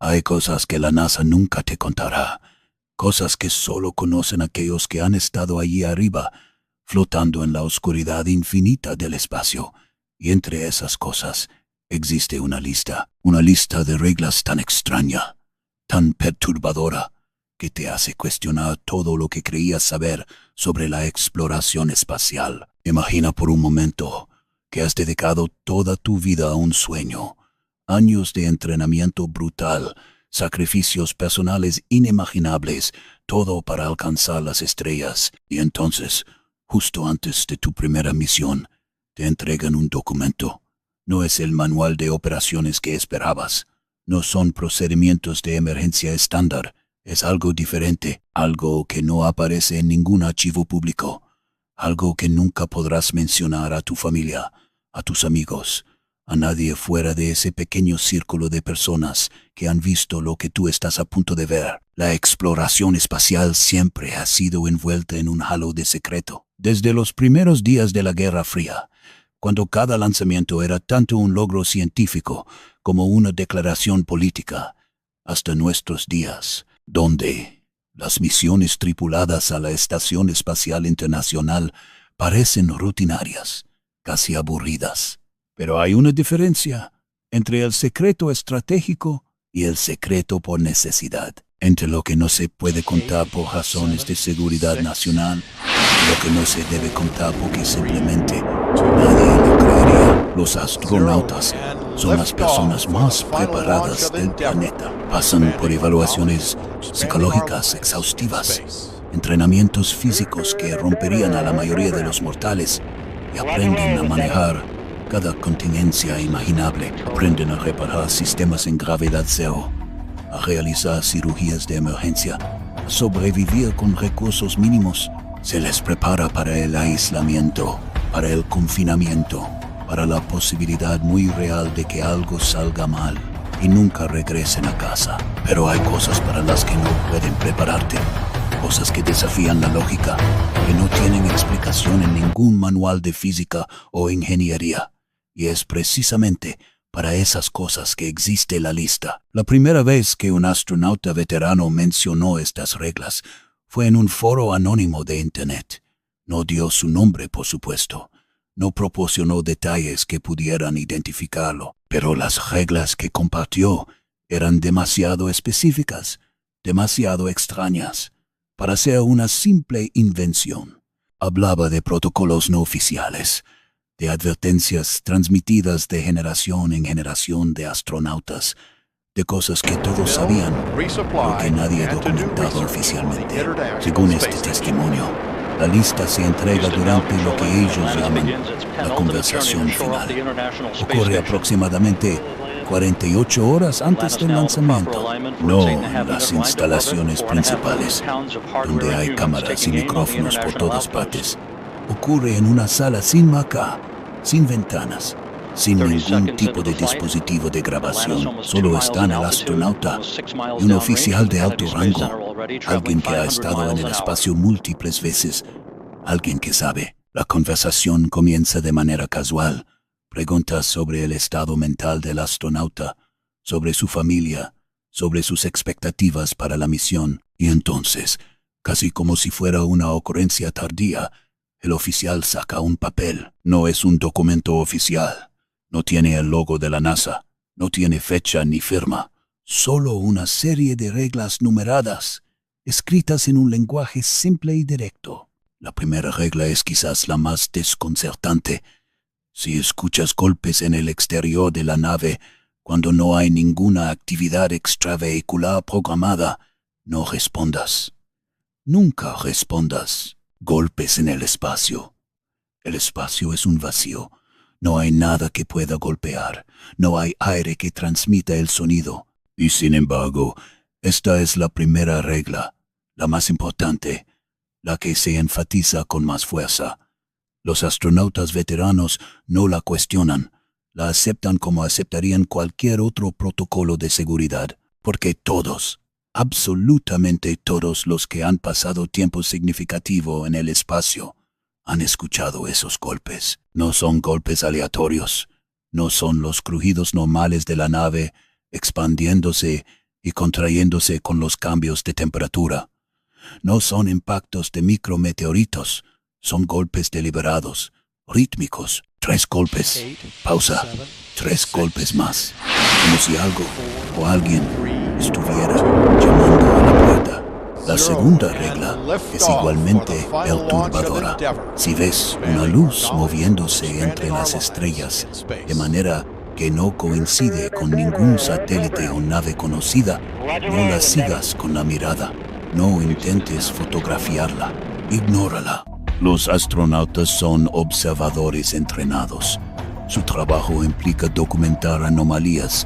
Hay cosas que la NASA nunca te contará, cosas que solo conocen aquellos que han estado allí arriba, flotando en la oscuridad infinita del espacio. Y entre esas cosas existe una lista de reglas tan extraña, tan perturbadora, que te hace cuestionar todo lo que creías saber sobre la exploración espacial. Imagina por un momento que has dedicado toda tu vida a un sueño, años de entrenamiento brutal, sacrificios personales inimaginables, todo para alcanzar las estrellas. Y entonces, justo antes de tu primera misión, te entregan un documento. No es el manual de operaciones que esperabas. No son procedimientos de emergencia estándar. Es algo diferente, algo que no aparece en ningún archivo público, algo que nunca podrás mencionar a tu familia, a tus amigos, a nadie fuera de ese pequeño círculo de personas que han visto lo que tú estás a punto de ver. La exploración espacial siempre ha sido envuelta en un halo de secreto. Desde los primeros días de la Guerra Fría, cuando cada lanzamiento era tanto un logro científico como una declaración política, hasta nuestros días, donde las misiones tripuladas a la Estación Espacial Internacional parecen rutinarias, casi aburridas. Pero hay una diferencia entre el secreto estratégico y el secreto por necesidad, entre lo que no se puede contar por razones de seguridad nacional y lo que no se debe contar porque simplemente nadie lo creería. Los astronautas son las personas más preparadas del planeta. Pasan por evaluaciones psicológicas exhaustivas, entrenamientos físicos que romperían a la mayoría de los mortales, y aprenden a manejar cada contingencia imaginable. Aprenden a reparar sistemas en gravedad cero, a realizar cirugías de emergencia, a sobrevivir con recursos mínimos. Se les prepara para el aislamiento, para el confinamiento, para la posibilidad muy real de que algo salga mal y nunca regresen a casa. Pero hay cosas para las que no pueden prepararte, cosas que desafían la lógica, que no tienen explicación en ningún manual de física o ingeniería. Y es precisamente para esas cosas que existe la lista. La primera vez que un astronauta veterano mencionó estas reglas fue en un foro anónimo de Internet. No dio su nombre, por supuesto. No proporcionó detalles que pudieran identificarlo, pero las reglas que compartió eran demasiado específicas, demasiado extrañas, para ser una simple invención. Hablaba de protocolos no oficiales, de advertencias transmitidas de generación en generación de astronautas, de cosas que todos sabían, pero que nadie documentaba oficialmente. Según este testimonio, la lista se entrega durante lo que ellos llaman la conversación final. Ocurre aproximadamente 48 horas antes del lanzamiento, no en las instalaciones principales, donde hay cámaras y micrófonos por todas partes. Ocurre en una sala sin maca, sin ventanas, sin ningún tipo de dispositivo de grabación. Solo están el astronauta y un oficial de alto rango, alguien que ha estado en el espacio múltiples veces, alguien que sabe. La conversación comienza de manera casual. Preguntas sobre el estado mental del astronauta, sobre su familia, sobre sus expectativas para la misión. Y entonces, casi como si fuera una ocurrencia tardía, el oficial saca un papel. No es un documento oficial. No tiene el logo de la NASA. No tiene fecha ni firma. Solo una serie de reglas numeradas, escritas en un lenguaje simple y directo. La primera regla es quizás la más desconcertante. Si escuchas golpes en el exterior de la nave cuando no hay ninguna actividad extravehicular programada, no respondas. Nunca respondas. Golpes en el espacio. El espacio es un vacío. No hay nada que pueda golpear. No hay aire que transmita el sonido. Y sin embargo, esta es la primera regla, la más importante, la que se enfatiza con más fuerza. Los astronautas veteranos no la cuestionan, la aceptan como aceptarían cualquier otro protocolo de seguridad, porque todos, absolutamente todos los que han pasado tiempo significativo en el espacio, han escuchado esos golpes. No son golpes aleatorios, no son los crujidos normales de la nave expandiéndose y contrayéndose con los cambios de temperatura. No son impactos de micrometeoritos, son golpes deliberados, rítmicos. 3 golpes, pausa, 3 golpes más, como si algo o alguien estuviera llamando a la puerta. La segunda regla es igualmente perturbadora. Si ves una luz moviéndose entre las estrellas de manera que no coincide con ningún satélite o nave conocida, no la sigas con la mirada. No intentes fotografiarla. Ignórala. Los astronautas son observadores entrenados. Su trabajo implica documentar anomalías,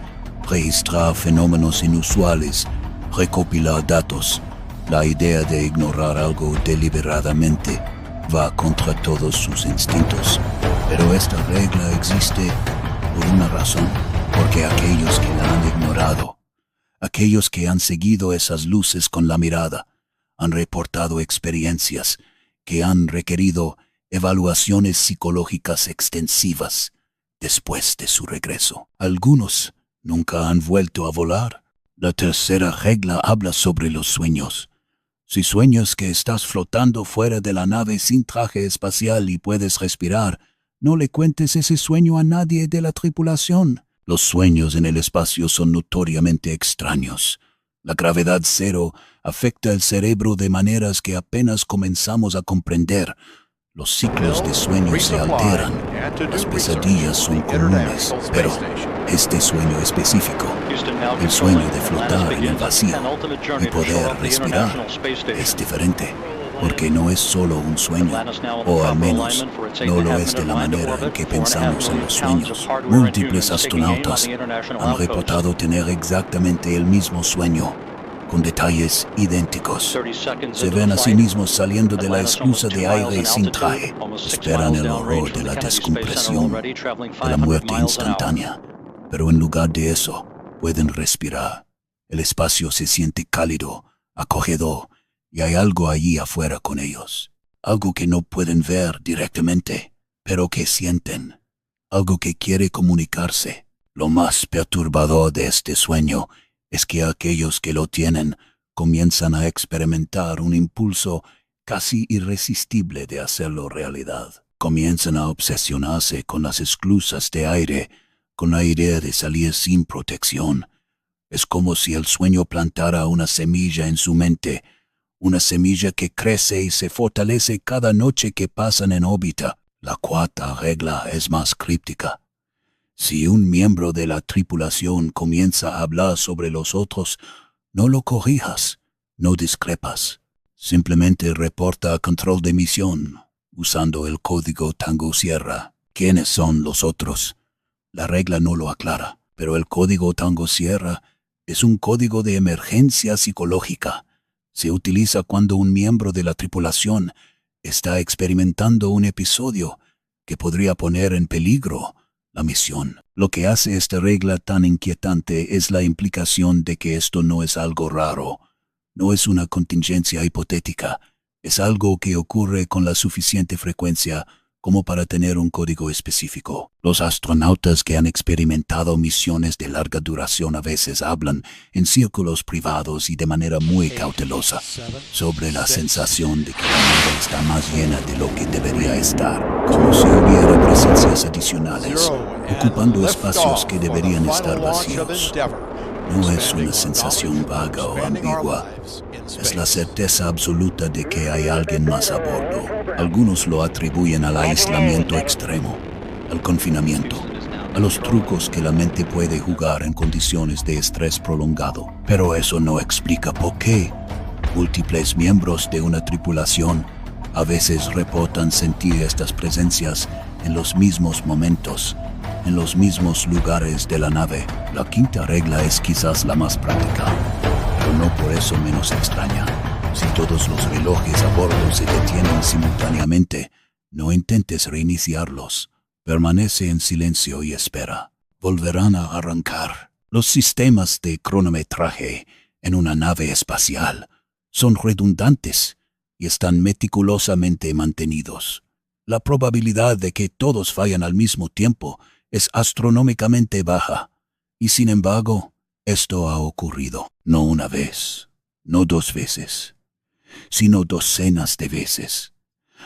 registrar fenómenos inusuales, recopilar datos. La idea de ignorar algo deliberadamente va contra todos sus instintos. Pero esta regla existe por una razón, porque aquellos que la han ignorado, aquellos que han seguido esas luces con la mirada, han reportado experiencias que han requerido evaluaciones psicológicas extensivas después de su regreso. Algunos nunca han vuelto a volar. La tercera regla habla sobre los sueños. Si sueñas que estás flotando fuera de la nave sin traje espacial y puedes respirar, no le cuentes ese sueño a nadie de la tripulación. Los sueños en el espacio son notoriamente extraños. La gravedad cero afecta el cerebro de maneras que apenas comenzamos a comprender. Los ciclos de sueño se alteran, las pesadillas son comunes, pero este sueño específico, el sueño de flotar en el vacío y poder respirar, es diferente, porque no es solo un sueño, o al menos no lo es de la manera en que pensamos en los sueños. Múltiples astronautas han reportado tener exactamente el mismo sueño, con detalles idénticos. Se ven a sí mismos saliendo de la esclusa de aire sin traje. Esperan el horror de la descompresión, de la muerte instantánea. Pero en lugar de eso, pueden respirar. El espacio se siente cálido, acogedor, y hay algo allí afuera con ellos. Algo que no pueden ver directamente, pero que sienten. Algo que quiere comunicarse. Lo más perturbador de este sueño es que aquellos que lo tienen comienzan a experimentar un impulso casi irresistible de hacerlo realidad. Comienzan a obsesionarse con las esclusas de aire, con la idea de salir sin protección. Es como si el sueño plantara una semilla en su mente, una semilla que crece y se fortalece cada noche que pasan en órbita. La cuarta regla es más críptica. Si un miembro de la tripulación comienza a hablar sobre los otros, no lo corrijas, no discrepas. Simplemente reporta a control de misión, usando el código Tango Sierra. ¿Quiénes son los otros? La regla no lo aclara, pero el código Tango Sierra es un código de emergencia psicológica. Se utiliza cuando un miembro de la tripulación está experimentando un episodio que podría poner en peligro la misión. Lo que hace esta regla tan inquietante es la implicación de que esto no es algo raro, no es una contingencia hipotética, es algo que ocurre con la suficiente frecuencia como para tener un código específico. Los astronautas que han experimentado misiones de larga duración a veces hablan en círculos privados y de manera muy cautelosa sobre la sensación de que la nave está más llena de lo que debería estar, como si hubiera presencias adicionales, ocupando espacios que deberían estar vacíos. No es una sensación vaga o ambigua, es la certeza absoluta de que hay alguien más a bordo. Algunos lo atribuyen al aislamiento extremo, al confinamiento, a los trucos que la mente puede jugar en condiciones de estrés prolongado. Pero eso no explica por qué múltiples miembros de una tripulación a veces reportan sentir estas presencias en los mismos momentos, en los mismos lugares de la nave. La quinta regla es quizás la más práctica, pero no por eso menos extraña. Si todos los relojes a bordo se detienen simultáneamente, no intentes reiniciarlos. Permanece en silencio y espera. Volverán a arrancar. Los sistemas de cronometraje en una nave espacial son redundantes y están meticulosamente mantenidos. La probabilidad de que todos fallen al mismo tiempo es astronómicamente baja, y sin embargo, esto ha ocurrido. No una vez, no dos veces, sino docenas de veces,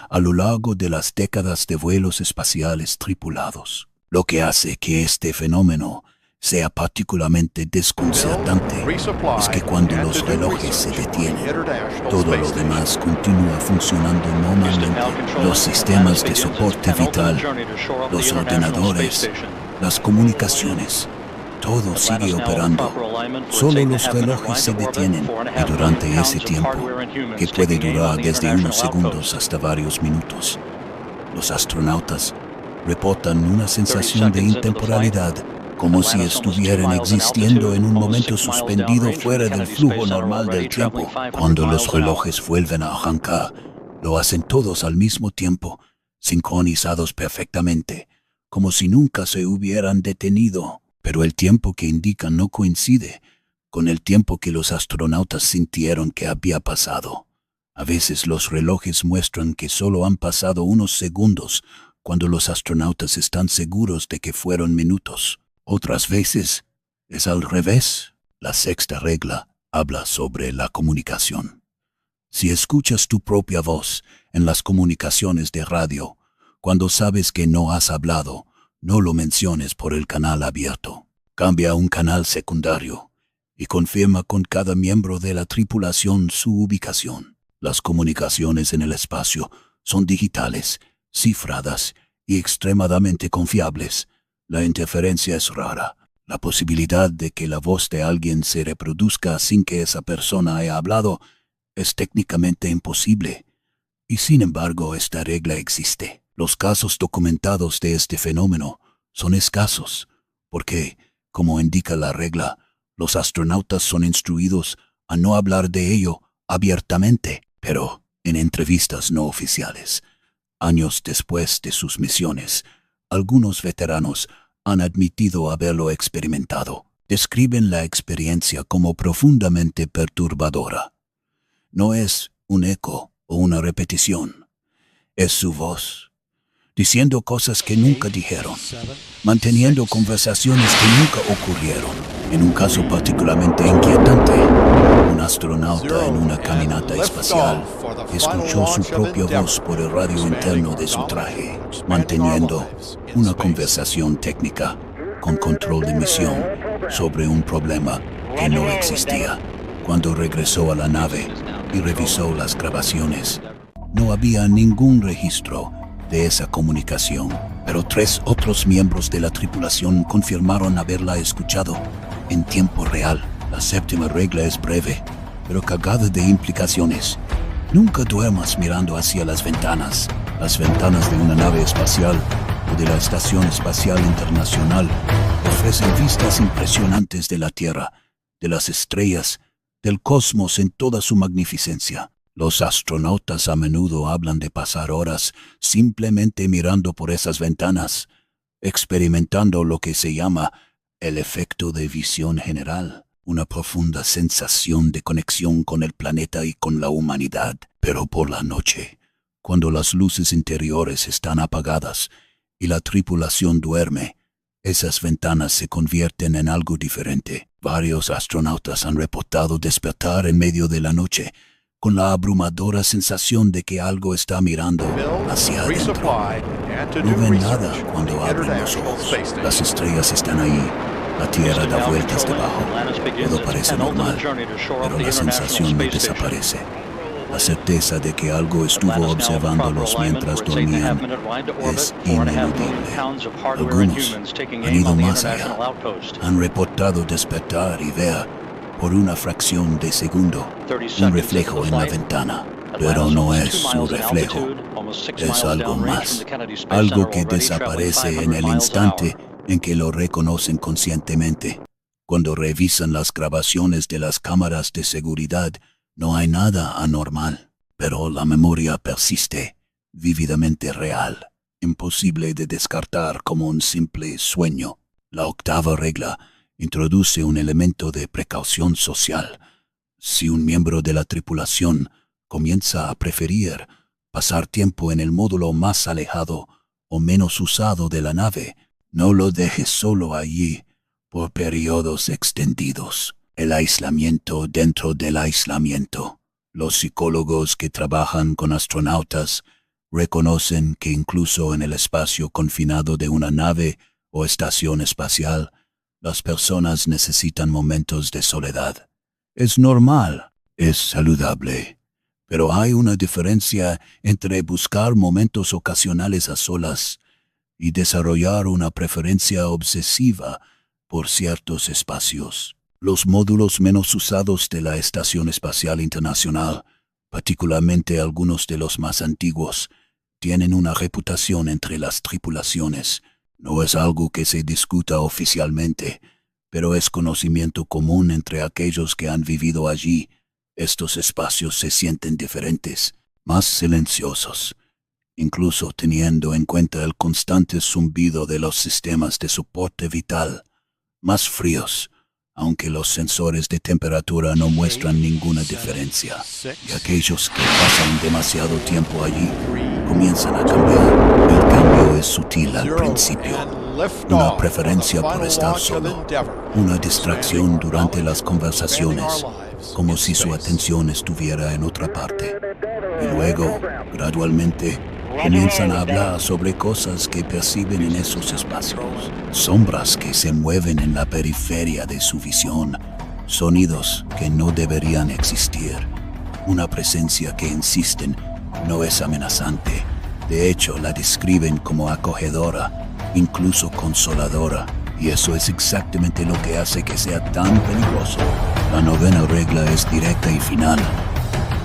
a lo largo de las décadas de vuelos espaciales tripulados. Lo que hace que este fenómeno sea particularmente desconcertante es que cuando los relojes se detienen, todo lo demás continúa funcionando normalmente. Los sistemas de soporte vital, los ordenadores, las comunicaciones, todo sigue operando. Solo los relojes se detienen y durante ese tiempo, que puede durar desde unos segundos hasta varios minutos, los astronautas reportan una sensación de intemporalidad, como si estuvieran existiendo en un momento suspendido fuera del flujo normal del tiempo. Cuando los relojes vuelven a arrancar, lo hacen todos al mismo tiempo, sincronizados perfectamente, como si nunca se hubieran detenido. Pero el tiempo que indican no coincide con el tiempo que los astronautas sintieron que había pasado. A veces los relojes muestran que solo han pasado unos segundos cuando los astronautas están seguros de que fueron minutos. Otras veces es al revés. La sexta regla habla sobre la comunicación. Si escuchas tu propia voz en las comunicaciones de radio, cuando sabes que no has hablado, no lo menciones por el canal abierto. Cambia a un canal secundario y confirma con cada miembro de la tripulación su ubicación. Las comunicaciones en el espacio son digitales, cifradas y extremadamente confiables. La interferencia es rara. La posibilidad de que la voz de alguien se reproduzca sin que esa persona haya hablado es técnicamente imposible. Y sin embargo, esta regla existe. Los casos documentados de este fenómeno son escasos, porque, como indica la regla, los astronautas son instruidos a no hablar de ello abiertamente, pero en entrevistas no oficiales. Años después de sus misiones, algunos veteranos han admitido haberlo experimentado. Describen la experiencia como profundamente perturbadora. No es un eco o una repetición, es su voz, diciendo cosas que nunca dijeron, manteniendo conversaciones que nunca ocurrieron. En un caso particularmente inquietante, un astronauta en una caminata espacial escuchó su propia voz por el radio interno de su traje, manteniendo una conversación técnica con control de misión sobre un problema que no existía. Cuando regresó a la nave y revisó las grabaciones, no había ningún registro de esa comunicación, pero 3 otros miembros de la tripulación confirmaron haberla escuchado en tiempo real. La séptima regla es breve, pero cargada de implicaciones. Nunca duermas mirando hacia las ventanas. Las ventanas de una nave espacial o de la Estación Espacial Internacional ofrecen vistas impresionantes de la Tierra, de las estrellas, del cosmos en toda su magnificencia. Los astronautas a menudo hablan de pasar horas simplemente mirando por esas ventanas, experimentando lo que se llama el efecto de visión general, una profunda sensación de conexión con el planeta y con la humanidad. Pero por la noche, cuando las luces interiores están apagadas y la tripulación duerme, esas ventanas se convierten en algo diferente. Varios astronautas han reportado despertar en medio de la noche con la abrumadora sensación de que algo está mirando hacia adentro. No ven nada cuando abren los ojos. Las estrellas están ahí, la Tierra da vueltas debajo. Todo parece normal, pero la sensación no desaparece. La certeza de que algo estuvo observándolos mientras dormían es ineludible. Algunos han ido más allá. Han reportado despertar y ver, por una fracción de segundo, un reflejo en la ventana. Pero no es su reflejo, es algo más. Algo que desaparece en el instante en que lo reconocen conscientemente. Cuando revisan las grabaciones de las cámaras de seguridad, no hay nada anormal, pero la memoria persiste, vívidamente real, imposible de descartar como un simple sueño. La octava regla introduce un elemento de precaución social. Si un miembro de la tripulación comienza a preferir pasar tiempo en el módulo más alejado o menos usado de la nave, no lo dejes solo allí por periodos extendidos. El aislamiento dentro del aislamiento. Los psicólogos que trabajan con astronautas reconocen que incluso en el espacio confinado de una nave o estación espacial, las personas necesitan momentos de soledad. Es normal, es saludable, pero hay una diferencia entre buscar momentos ocasionales a solas y desarrollar una preferencia obsesiva por ciertos espacios. Los módulos menos usados de la Estación Espacial Internacional, particularmente algunos de los más antiguos, tienen una reputación entre las tripulaciones. No es algo que se discuta oficialmente, pero es conocimiento común entre aquellos que han vivido allí. Estos espacios se sienten diferentes, más silenciosos, incluso teniendo en cuenta el constante zumbido de los sistemas de soporte vital, más fríos, aunque los sensores de temperatura no muestran ninguna diferencia, y aquellos que pasan demasiado tiempo allí comienzan a cambiar. El cambio es sutil al principio, una preferencia por estar solo, una distracción durante las conversaciones, como si su atención estuviera en otra parte. Y luego, gradualmente, comienzan a hablar sobre cosas que perciben en esos espacios, sombras que se mueven en la periferia de su visión, sonidos que no deberían existir, una presencia que insisten no es amenazante. De hecho, la describen como acogedora, incluso consoladora, y eso es exactamente lo que hace que sea tan peligroso. La novena regla es directa y final.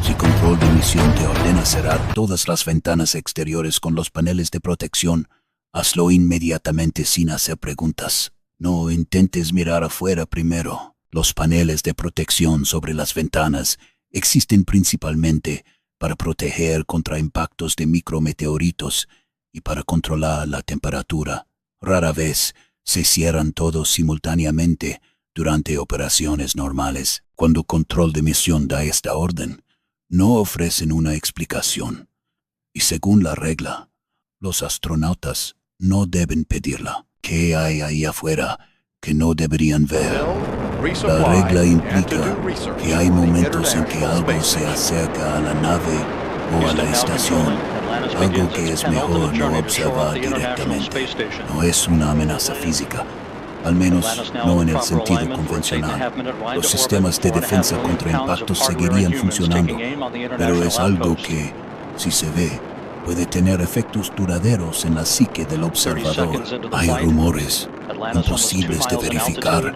Si Control de Misión te ordena cerrar todas las ventanas exteriores con los paneles de protección, hazlo inmediatamente sin hacer preguntas. No intentes mirar afuera primero. Los paneles de protección sobre las ventanas existen principalmente para proteger contra impactos de micrometeoritos y para controlar la temperatura. Rara vez se cierran todos simultáneamente durante operaciones normales. Cuando Control de Misión da esta orden, no ofrecen una explicación, y según la regla, los astronautas no deben pedirla. ¿Qué hay ahí afuera que no deberían ver? La regla implica que hay momentos en que algo se acerca a la nave o a la estación, algo que es mejor no observar directamente. No es una amenaza física, al menos no en el sentido convencional. Los sistemas de defensa contra impactos seguirían funcionando, pero es algo que, si se ve, puede tener efectos duraderos en la psique del observador. Hay rumores, imposibles de verificar,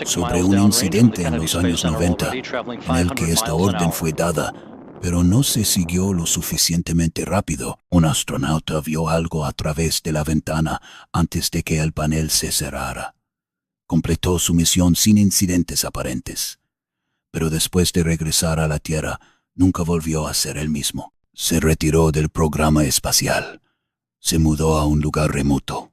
sobre un incidente en los años 90 en el que esta orden fue dada, pero no se siguió lo suficientemente rápido. Un astronauta vio algo a través de la ventana antes de que el panel se cerrara. Completó su misión sin incidentes aparentes, pero después de regresar a la Tierra, nunca volvió a ser el mismo. Se retiró del programa espacial, se mudó a un lugar remoto,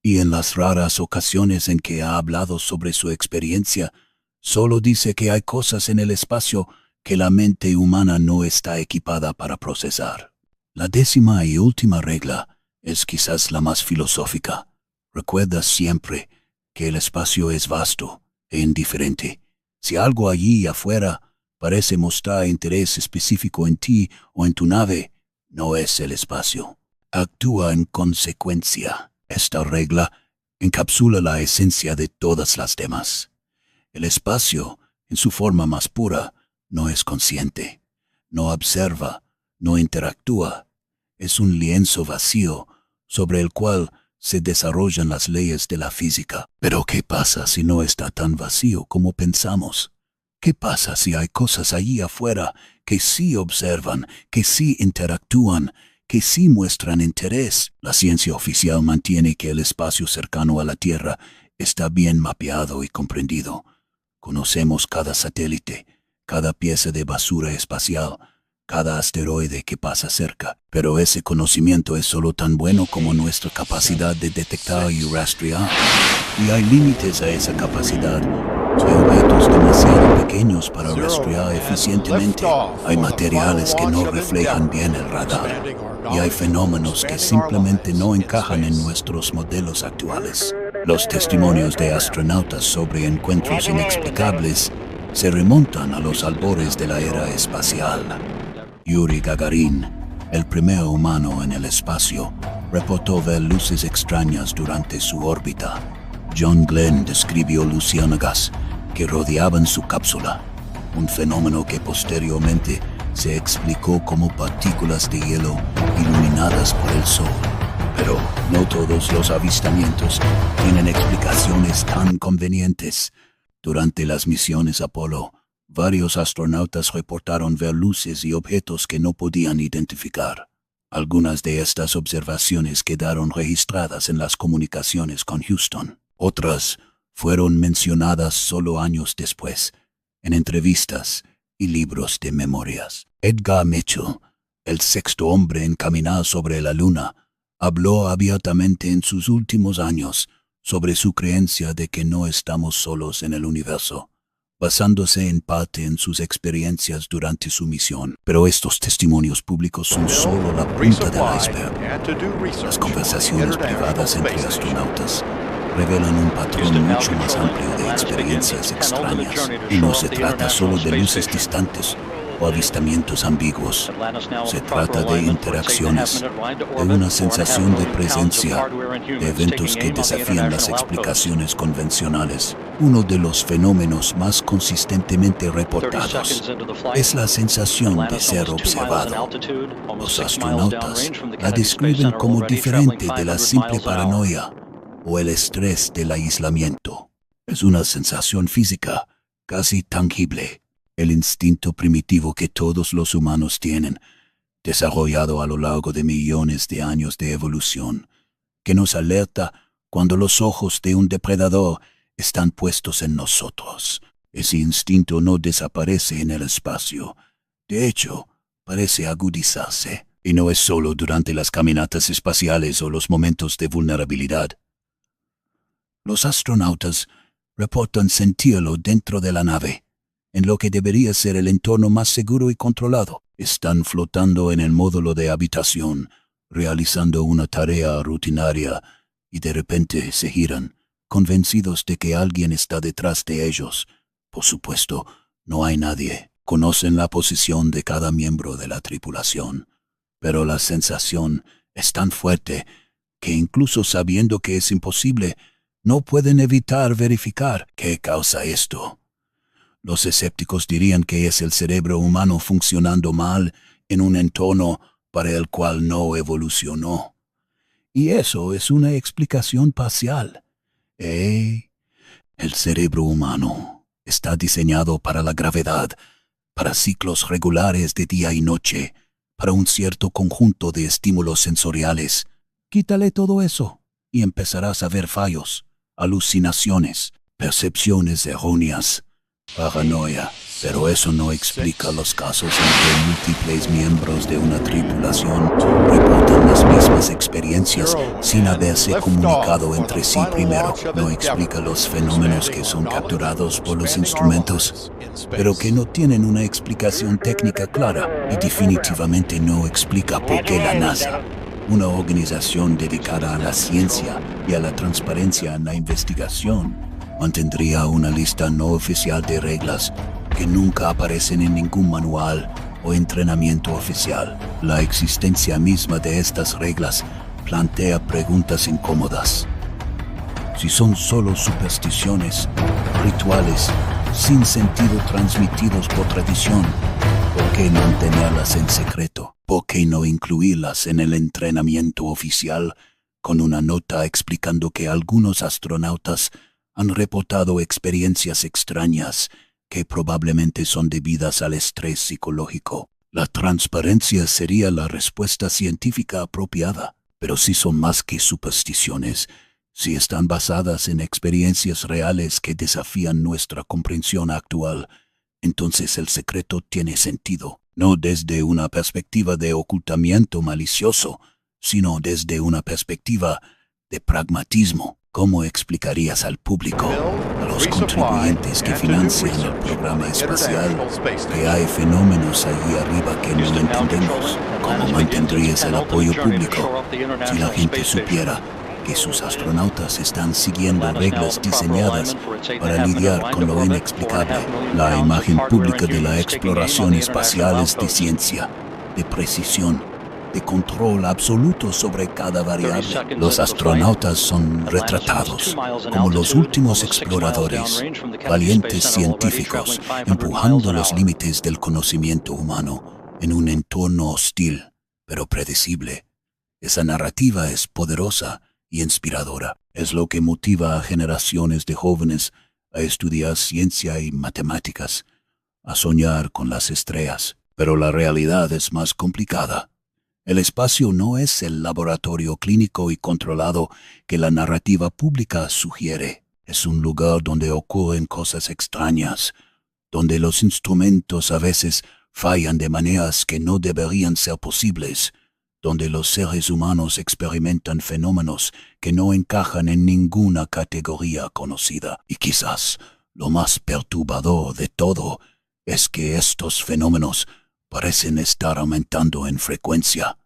y en las raras ocasiones en que ha hablado sobre su experiencia, solo dice que hay cosas en el espacio que la mente humana no está equipada para procesar. La 10ª y última regla es quizás la más filosófica. Recuerda siempre que el espacio es vasto e indiferente. Si algo allí afuera parece mostrar interés específico en ti o en tu nave, no es el espacio. Actúa en consecuencia. Esta regla encapsula la esencia de todas las demás. El espacio, en su forma más pura, no es consciente, no observa, no interactúa. Es un lienzo vacío sobre el cual se desarrollan las leyes de la física. Pero ¿qué pasa si no está tan vacío como pensamos? ¿Qué pasa si hay cosas allí afuera que sí observan, que sí interactúan, que sí muestran interés? La ciencia oficial mantiene que el espacio cercano a la Tierra está bien mapeado y comprendido. Conocemos cada satélite, cada pieza de basura espacial, cada asteroide que pasa cerca, pero ese conocimiento es solo tan bueno como nuestra capacidad de detectar y rastrear. Y hay límites a esa capacidad. Hay objetos demasiado pequeños para rastrear eficientemente. Hay materiales que no reflejan bien el radar. Y hay fenómenos que simplemente no encajan en nuestros modelos actuales. Los testimonios de astronautas sobre encuentros inexplicables se remontan a los albores de la era espacial. Yuri Gagarin, el primer humano en el espacio, reportó ver luces extrañas durante su órbita. John Glenn describió luciérnagas que rodeaban su cápsula, un fenómeno que posteriormente se explicó como partículas de hielo iluminadas por el sol. Pero no todos los avistamientos tienen explicaciones tan convenientes. Durante las misiones Apolo, varios astronautas reportaron ver luces y objetos que no podían identificar. Algunas de estas observaciones quedaron registradas en las comunicaciones con Houston. Otras fueron mencionadas solo años después, en entrevistas y libros de memorias. Edgar Mitchell, el sexto hombre en caminar sobre la Luna, habló abiertamente en sus últimos años sobre su creencia de que no estamos solos en el universo, basándose en parte en sus experiencias durante su misión. Pero estos testimonios públicos son solo la punta del iceberg. Las conversaciones privadas entre astronautas revelan un patrón mucho más amplio de experiencias extrañas. Y no se trata solo de luces distantes o avistamientos ambiguos. Se trata de interacciones, de una sensación de presencia, de eventos que desafían las explicaciones convencionales. Uno de los fenómenos más consistentemente reportados es la sensación de ser observado. Los astronautas la describen como diferente de la simple paranoia o el estrés del aislamiento. Es una sensación física, casi tangible. El instinto primitivo que todos los humanos tienen, desarrollado a lo largo de millones de años de evolución, que nos alerta cuando los ojos de un depredador están puestos en nosotros. Ese instinto no desaparece en el espacio. De hecho, parece agudizarse. Y no es solo durante las caminatas espaciales o los momentos de vulnerabilidad. Los astronautas reportan sentirlo dentro de la nave, en lo que debería ser el entorno más seguro y controlado. Están flotando en el módulo de habitación, realizando una tarea rutinaria, y de repente se giran, convencidos de que alguien está detrás de ellos. Por supuesto, no hay nadie. Conocen la posición de cada miembro de la tripulación, pero la sensación es tan fuerte que incluso sabiendo que es imposible, no pueden evitar verificar qué causa esto. Los escépticos dirían que es el cerebro humano funcionando mal en un entorno para el cual no evolucionó. Y eso es una explicación parcial. El cerebro humano está diseñado para la gravedad, para ciclos regulares de día y noche, para un cierto conjunto de estímulos sensoriales. Quítale todo eso y empezarás a ver fallos, alucinaciones, percepciones erróneas, paranoia. Pero eso no explica los casos en que múltiples miembros de una tripulación reportan las mismas experiencias sin haberse comunicado entre sí primero. No explica los fenómenos que son capturados por los instrumentos, pero que no tienen una explicación técnica clara, y definitivamente no explica por qué la NASA, una organización dedicada a la ciencia y a la transparencia en la investigación, mantendría una lista no oficial de reglas que nunca aparecen en ningún manual o entrenamiento oficial. La existencia misma de estas reglas plantea preguntas incómodas. Si son solo supersticiones, rituales, sin sentido transmitidos por tradición, ¿por qué mantenerlas en secreto? ¿Por qué no incluirlas en el entrenamiento oficial con una nota explicando que algunos astronautas han reportado experiencias extrañas que probablemente son debidas al estrés psicológico? La transparencia sería la respuesta científica apropiada, pero si son más que supersticiones, si están basadas en experiencias reales que desafían nuestra comprensión actual, entonces el secreto tiene sentido, no desde una perspectiva de ocultamiento malicioso, sino desde una perspectiva de pragmatismo. ¿Cómo explicarías al público, a los contribuyentes que financian el programa espacial, que hay fenómenos allí arriba que no entendemos? ¿Cómo mantendrías el apoyo público si la gente supiera que sus astronautas están siguiendo reglas diseñadas para lidiar con lo inexplicable. La imagen pública de la exploración espacial es de ciencia, de precisión, de control absoluto sobre cada variable. Los astronautas son retratados como los últimos exploradores, valientes científicos, empujando los límites del conocimiento humano en un entorno hostil, pero predecible. Esa narrativa es poderosa y inspiradora. Es lo que motiva a generaciones de jóvenes a estudiar ciencia y matemáticas, a soñar con las estrellas. Pero la realidad es más complicada. El espacio no es el laboratorio clínico y controlado que la narrativa pública sugiere. Es un lugar donde ocurren cosas extrañas, donde los instrumentos a veces fallan de maneras que no deberían ser posibles, donde los seres humanos experimentan fenómenos que no encajan en ninguna categoría conocida. Y quizás lo más perturbador de todo es que estos fenómenos parecen estar aumentando en frecuencia.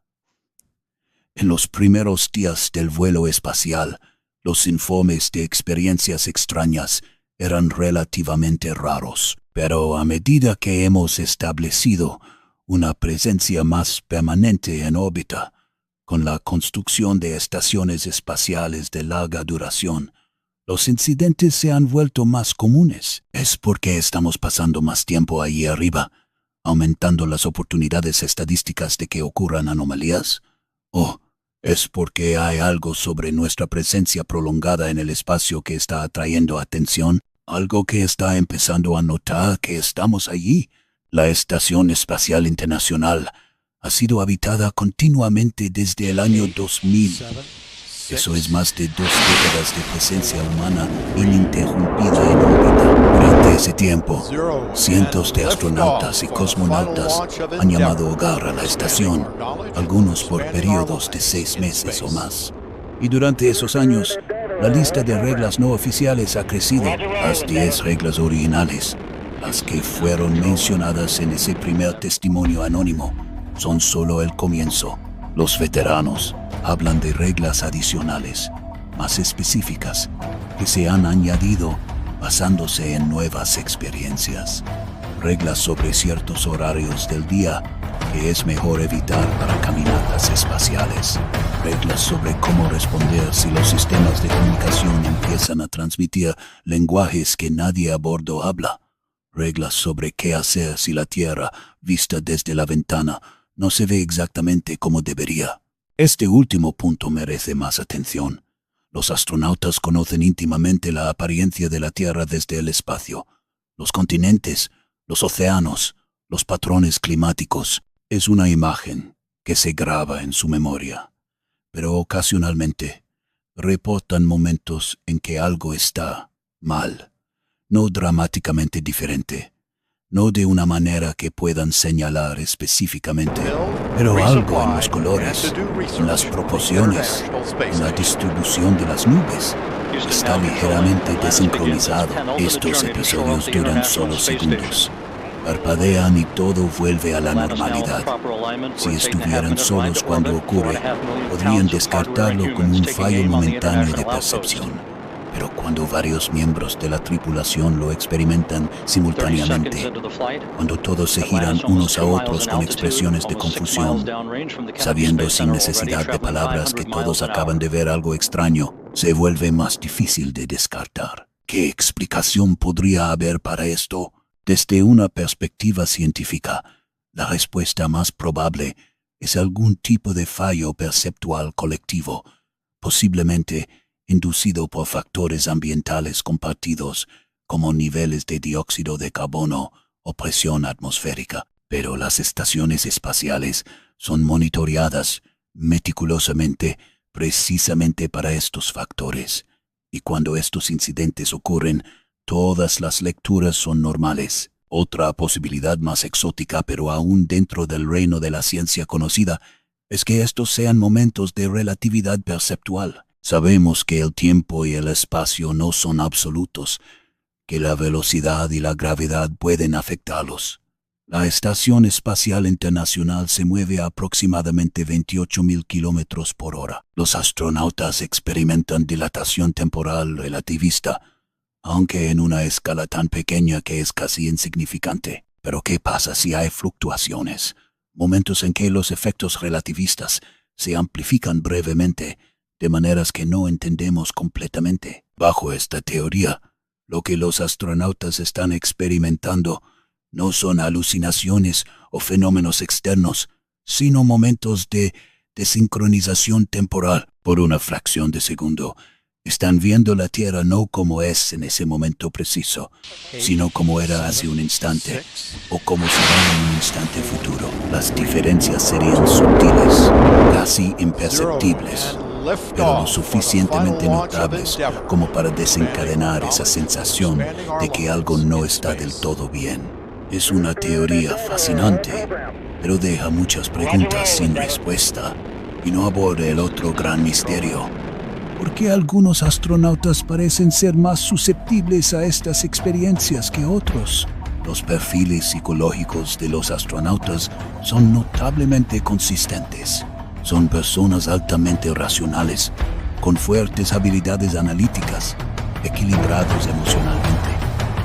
En los primeros días del vuelo espacial, los informes de experiencias extrañas eran relativamente raros, pero a medida que hemos establecido una presencia más permanente en órbita, con la construcción de estaciones espaciales de larga duración, los incidentes se han vuelto más comunes. Es porque estamos pasando más tiempo allí arriba, aumentando las oportunidades estadísticas de que ocurran anomalías? ¿O es porque hay algo sobre nuestra presencia prolongada en el espacio que está atrayendo atención? ¿Algo que está empezando a notar que estamos allí? La Estación Espacial Internacional ha sido habitada continuamente desde el año 2000. Eso es más de 2 décadas de presencia humana ininterrumpida en órbita. Durante ese tiempo, cientos de astronautas y cosmonautas han llamado hogar a la estación, algunos por periodos de 6 meses o más. Y durante esos años, la lista de reglas no oficiales ha crecido. Las 10 reglas originales, las que fueron mencionadas en ese primer testimonio anónimo, son solo el comienzo. Los veteranos hablan de reglas adicionales, más específicas, que se han añadido basándose en nuevas experiencias. Reglas sobre ciertos horarios del día que es mejor evitar para caminatas espaciales. Reglas sobre cómo responder si los sistemas de comunicación empiezan a transmitir lenguajes que nadie a bordo habla. Reglas sobre qué hacer si la Tierra, vista desde la ventana, no se ve exactamente como debería. Este último punto merece más atención. Los astronautas conocen íntimamente la apariencia de la Tierra desde el espacio. Los continentes, los océanos, los patrones climáticos. Es una imagen que se graba en su memoria. Pero ocasionalmente reportan momentos en que algo está mal. No dramáticamente diferente. No de una manera que puedan señalar específicamente, pero algo en los colores, en las proporciones, en la distribución de las nubes. Está ligeramente desincronizado. Estos episodios duran solo segundos. Parpadean y todo vuelve a la normalidad. Si estuvieran solos cuando ocurre, podrían descartarlo como un fallo momentáneo de percepción. Pero cuando varios miembros de la tripulación lo experimentan simultáneamente, cuando todos se giran unos a otros con expresiones de confusión, sabiendo sin necesidad de palabras que todos acaban de ver algo extraño, se vuelve más difícil de descartar. ¿Qué explicación podría haber para esto? Desde una perspectiva científica, la respuesta más probable es algún tipo de fallo perceptual colectivo, posiblemente inducido por factores ambientales compartidos como niveles de dióxido de carbono o presión atmosférica. Pero las estaciones espaciales son monitoreadas meticulosamente precisamente para estos factores, y cuando estos incidentes ocurren, todas las lecturas son normales. Otra posibilidad más exótica, pero aún dentro del reino de la ciencia conocida, es que estos sean momentos de relatividad perceptual. Sabemos que el tiempo y el espacio no son absolutos, que la velocidad y la gravedad pueden afectarlos. La Estación Espacial Internacional se mueve a aproximadamente 28.000 kilómetros por hora. Los astronautas experimentan dilatación temporal relativista, aunque en una escala tan pequeña que es casi insignificante. Pero ¿qué pasa si hay fluctuaciones? Momentos en que los efectos relativistas se amplifican brevemente, de maneras que no entendemos completamente. Bajo esta teoría, lo que los astronautas están experimentando no son alucinaciones o fenómenos externos, sino momentos de desincronización temporal. Por una fracción de segundo, están viendo la Tierra no como es en ese momento preciso, sino como era hace un instante, o como será en un instante futuro. Las diferencias serían sutiles, casi imperceptibles, pero lo suficientemente notables como para desencadenar esa sensación de que algo no está del todo bien. Es una teoría fascinante, pero deja muchas preguntas sin respuesta y no aborda el otro gran misterio. ¿Por qué algunos astronautas parecen ser más susceptibles a estas experiencias que otros? Los perfiles psicológicos de los astronautas son notablemente consistentes. Son personas altamente racionales, con fuertes habilidades analíticas, equilibrados emocionalmente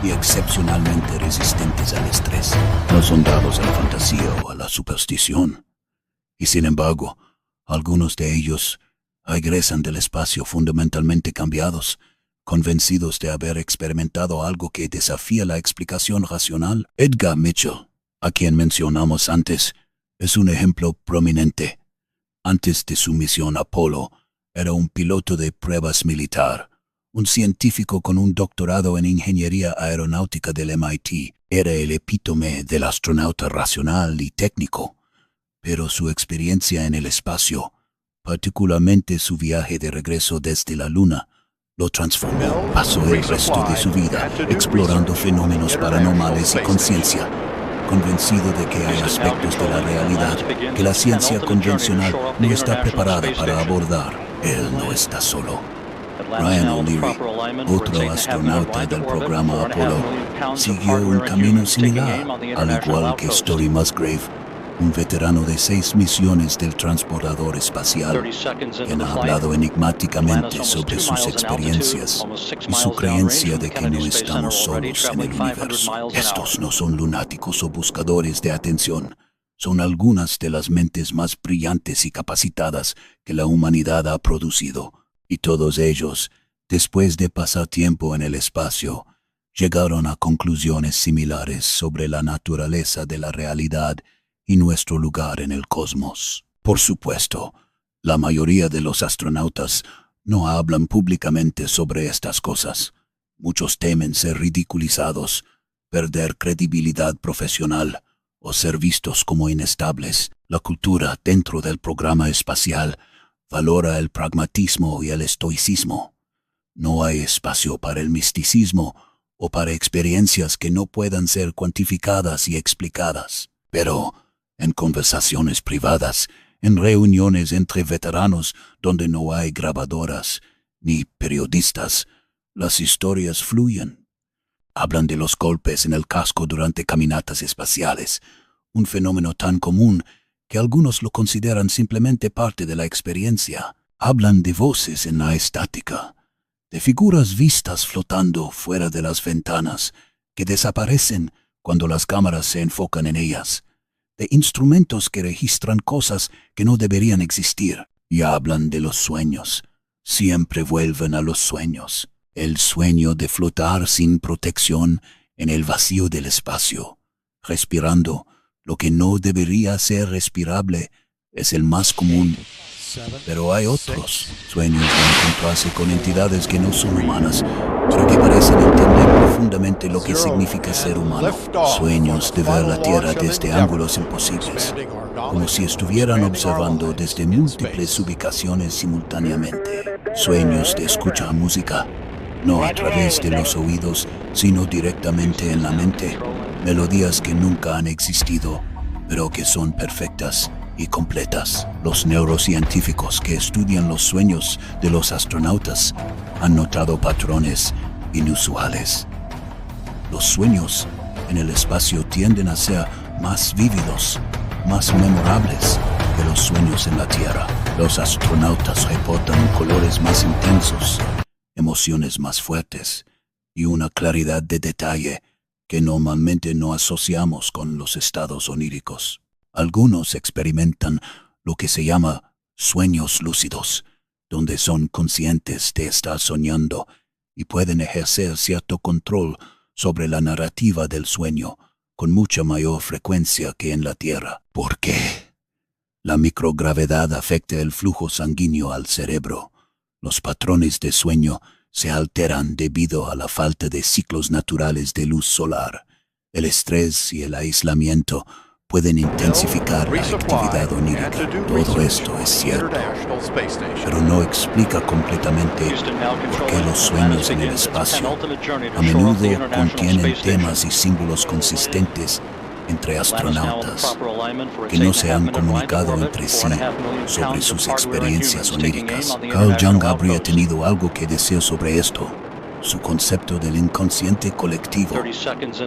y excepcionalmente resistentes al estrés. No son dados a la fantasía o a la superstición. Y sin embargo, algunos de ellos regresan del espacio fundamentalmente cambiados, convencidos de haber experimentado algo que desafía la explicación racional. Edgar Mitchell, a quien mencionamos antes, es un ejemplo prominente. Antes de su misión Apolo, era un piloto de pruebas militar, un científico con un doctorado en ingeniería aeronáutica del MIT. Era el epítome del astronauta racional y técnico, pero su experiencia en el espacio, particularmente su viaje de regreso desde la Luna, lo transformó. Pasó el resto de su vida explorando fenómenos paranormales y conciencia, convencido de que hay aspectos de la realidad que la ciencia convencional no está preparada para abordar. Él no está solo. Ryan O'Leary, otro astronauta del programa Apolo, siguió un camino similar, al igual que Story Musgrave, un veterano de 6 misiones del transportador espacial, quien ha hablado enigmáticamente sobre sus experiencias y su creencia de que no estamos solos en el universo. Estos no son lunáticos o buscadores de atención, son algunas de las mentes más brillantes y capacitadas que la humanidad ha producido, y todos ellos, después de pasar tiempo en el espacio, llegaron a conclusiones similares sobre la naturaleza de la realidad y nuestro lugar en el cosmos. Por supuesto, la mayoría de los astronautas no hablan públicamente sobre estas cosas. Muchos temen ser ridiculizados, perder credibilidad profesional o ser vistos como inestables. La cultura dentro del programa espacial valora el pragmatismo y el estoicismo. No hay espacio para el misticismo o para experiencias que no puedan ser cuantificadas y explicadas. Pero en conversaciones privadas, en reuniones entre veteranos donde no hay grabadoras ni periodistas, las historias fluyen. Hablan de los golpes en el casco durante caminatas espaciales, un fenómeno tan común que algunos lo consideran simplemente parte de la experiencia. Hablan de voces en la estática, de figuras vistas flotando fuera de las ventanas que desaparecen cuando las cámaras se enfocan en ellas, de instrumentos que registran cosas que no deberían existir. Y hablan de los sueños. Siempre vuelven a los sueños. El sueño de flotar sin protección en el vacío del espacio, respirando lo que no debería ser respirable, es el más común. Pero hay otros sueños de encontrarse con entidades que no son humanas, pero que parecen entender profundamente lo que significa ser humano. Sueños de ver la Tierra desde ángulos imposibles, como si estuvieran observando desde múltiples ubicaciones simultáneamente. Sueños de escuchar música, no a través de los oídos, sino directamente en la mente. Melodías que nunca han existido, pero que son perfectas y completas. Los neurocientíficos que estudian los sueños de los astronautas han notado patrones inusuales. Los sueños en el espacio tienden a ser más vívidos, más memorables que los sueños en la Tierra. Los astronautas reportan colores más intensos, emociones más fuertes y una claridad de detalle que normalmente no asociamos con los estados oníricos. Algunos experimentan lo que se llama sueños lúcidos, donde son conscientes de estar soñando y pueden ejercer cierto control sobre la narrativa del sueño con mucha mayor frecuencia que en la Tierra. ¿Por qué? La microgravedad afecta el flujo sanguíneo al cerebro. Los patrones de sueño se alteran debido a la falta de ciclos naturales de luz solar. El estrés y el aislamiento pueden intensificar la actividad onírica. Todo esto es cierto, pero no explica completamente por qué los sueños en el espacio a menudo contienen temas y símbolos consistentes entre astronautas que no se han comunicado entre sí sobre sus experiencias oníricas. Carl Jung habría tenido algo que decir sobre esto. Su concepto del inconsciente colectivo,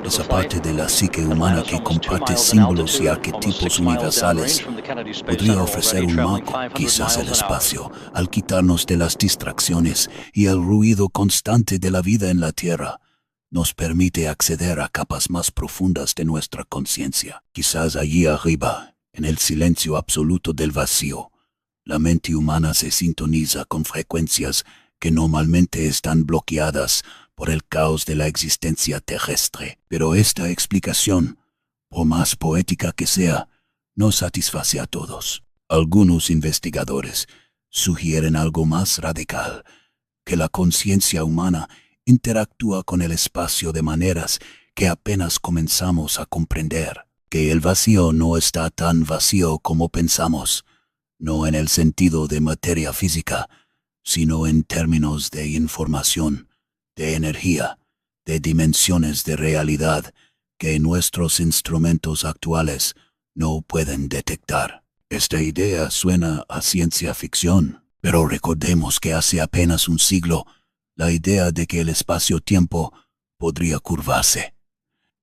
esa parte de la psique humana que comparte símbolos y arquetipos universales, podría ofrecer un marco. Quizás el espacio, al quitarnos de las distracciones y el ruido constante de la vida en la Tierra, nos permite acceder a capas más profundas de nuestra conciencia. Quizás allí arriba, en el silencio absoluto del vacío, la mente humana se sintoniza con frecuencias que normalmente están bloqueadas por el caos de la existencia terrestre. Pero esta explicación, por más poética que sea, no satisface a todos. Algunos investigadores sugieren algo más radical, que la conciencia humana interactúa con el espacio de maneras que apenas comenzamos a comprender, que el vacío no está tan vacío como pensamos, no en el sentido de materia física, sino en términos de información, de energía, de dimensiones de realidad que nuestros instrumentos actuales no pueden detectar. Esta idea suena a ciencia ficción, pero recordemos que hace apenas un siglo, la idea de que el espacio-tiempo podría curvarse,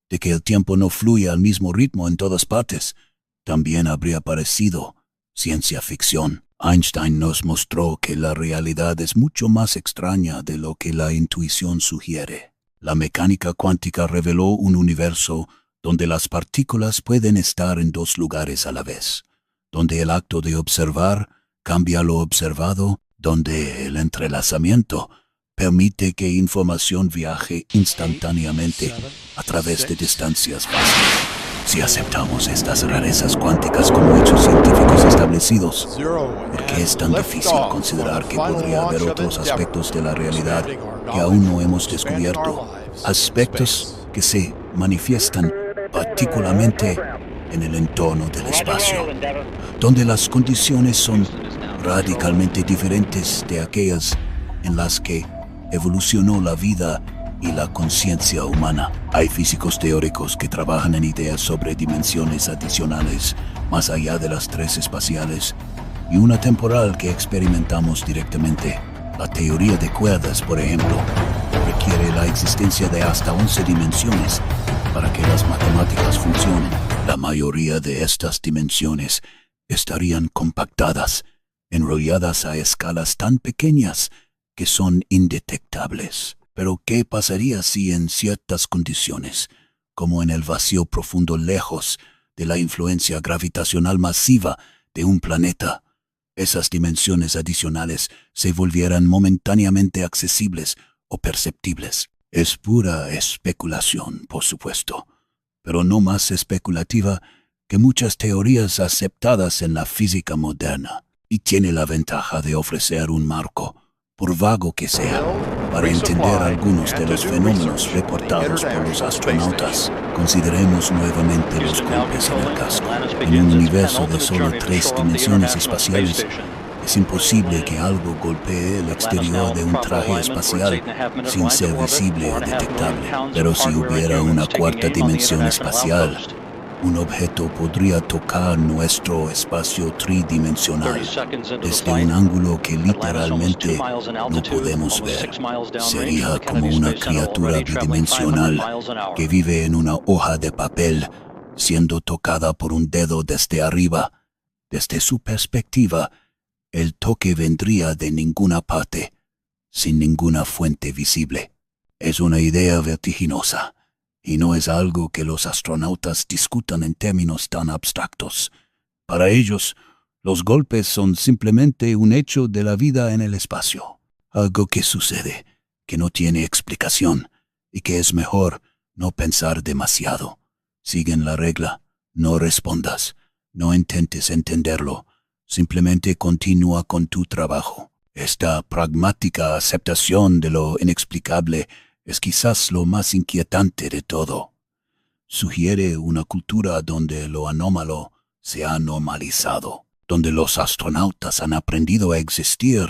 de que el tiempo no fluye al mismo ritmo en todas partes, también habría parecido ciencia ficción. Einstein nos mostró que la realidad es mucho más extraña de lo que la intuición sugiere. La mecánica cuántica reveló un universo donde las partículas pueden estar en dos lugares a la vez, donde el acto de observar cambia lo observado, donde el entrelazamiento permite que información viaje instantáneamente a través de distancias fáciles. Si aceptamos estas rarezas cuánticas como hechos científicos establecidos, ¿por qué es tan difícil considerar que podría haber otros aspectos de la realidad que aún no hemos descubierto? Aspectos que se manifiestan particularmente en el entorno del espacio, donde las condiciones son radicalmente diferentes de aquellas en las que evolucionó la vida y la conciencia humana. Hay físicos teóricos que trabajan en ideas sobre dimensiones adicionales, más allá de las tres espaciales, y una temporal que experimentamos directamente. La teoría de cuerdas, por ejemplo, requiere la existencia de hasta 11 dimensiones para que las matemáticas funcionen. La mayoría de estas dimensiones estarían compactadas, enrolladas a escalas tan pequeñas que son indetectables. Pero ¿qué pasaría si en ciertas condiciones, como en el vacío profundo lejos de la influencia gravitacional masiva de un planeta, esas dimensiones adicionales se volvieran momentáneamente accesibles o perceptibles? Es pura especulación, por supuesto, pero no más especulativa que muchas teorías aceptadas en la física moderna, y tiene la ventaja de ofrecer un marco, por vago que sea, para entender algunos de los fenómenos reportados por los astronautas. Consideremos nuevamente los golpes en el casco. En un universo de solo 3 dimensiones espaciales, es imposible que algo golpee el exterior de un traje espacial sin ser visible o detectable. Pero si hubiera una cuarta dimensión espacial, un objeto podría tocar nuestro espacio tridimensional desde un ángulo que literalmente no podemos ver. Sería como una criatura bidimensional que vive en una hoja de papel siendo tocada por un dedo desde arriba. Desde su perspectiva, el toque vendría de ninguna parte, sin ninguna fuente visible. Es una idea vertiginosa, y no es algo que los astronautas discutan en términos tan abstractos. Para ellos, los golpes son simplemente un hecho de la vida en el espacio, algo que sucede, que no tiene explicación, y que es mejor no pensar demasiado. Siguen la regla, no respondas, no intentes entenderlo, simplemente continúa con tu trabajo. Esta pragmática aceptación de lo inexplicable es quizás lo más inquietante de todo. Sugiere una cultura donde lo anómalo se ha normalizado, donde los astronautas han aprendido a existir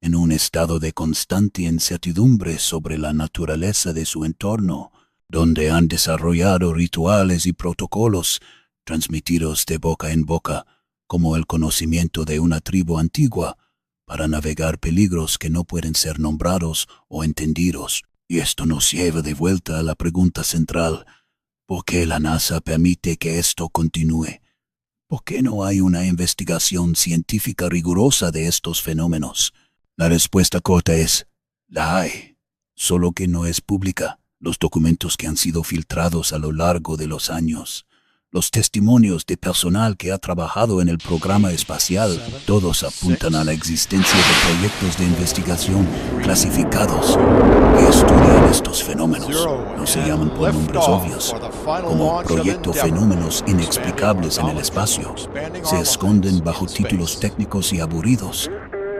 en un estado de constante incertidumbre sobre la naturaleza de su entorno, donde han desarrollado rituales y protocolos transmitidos de boca en boca, como el conocimiento de una tribu antigua, para navegar peligros que no pueden ser nombrados o entendidos. Y esto nos lleva de vuelta a la pregunta central: ¿por qué la NASA permite que esto continúe? ¿Por qué no hay una investigación científica rigurosa de estos fenómenos? La respuesta corta es: la hay, solo que no es pública. Los documentos que han sido filtrados a lo largo de los años, los testimonios de personal que ha trabajado en el programa espacial, todos apuntan a la existencia de proyectos de investigación clasificados que estudian estos fenómenos. No se llaman por nombres obvios, como Proyecto Fenómenos Inexplicables en el Espacio. Se esconden bajo títulos técnicos y aburridos,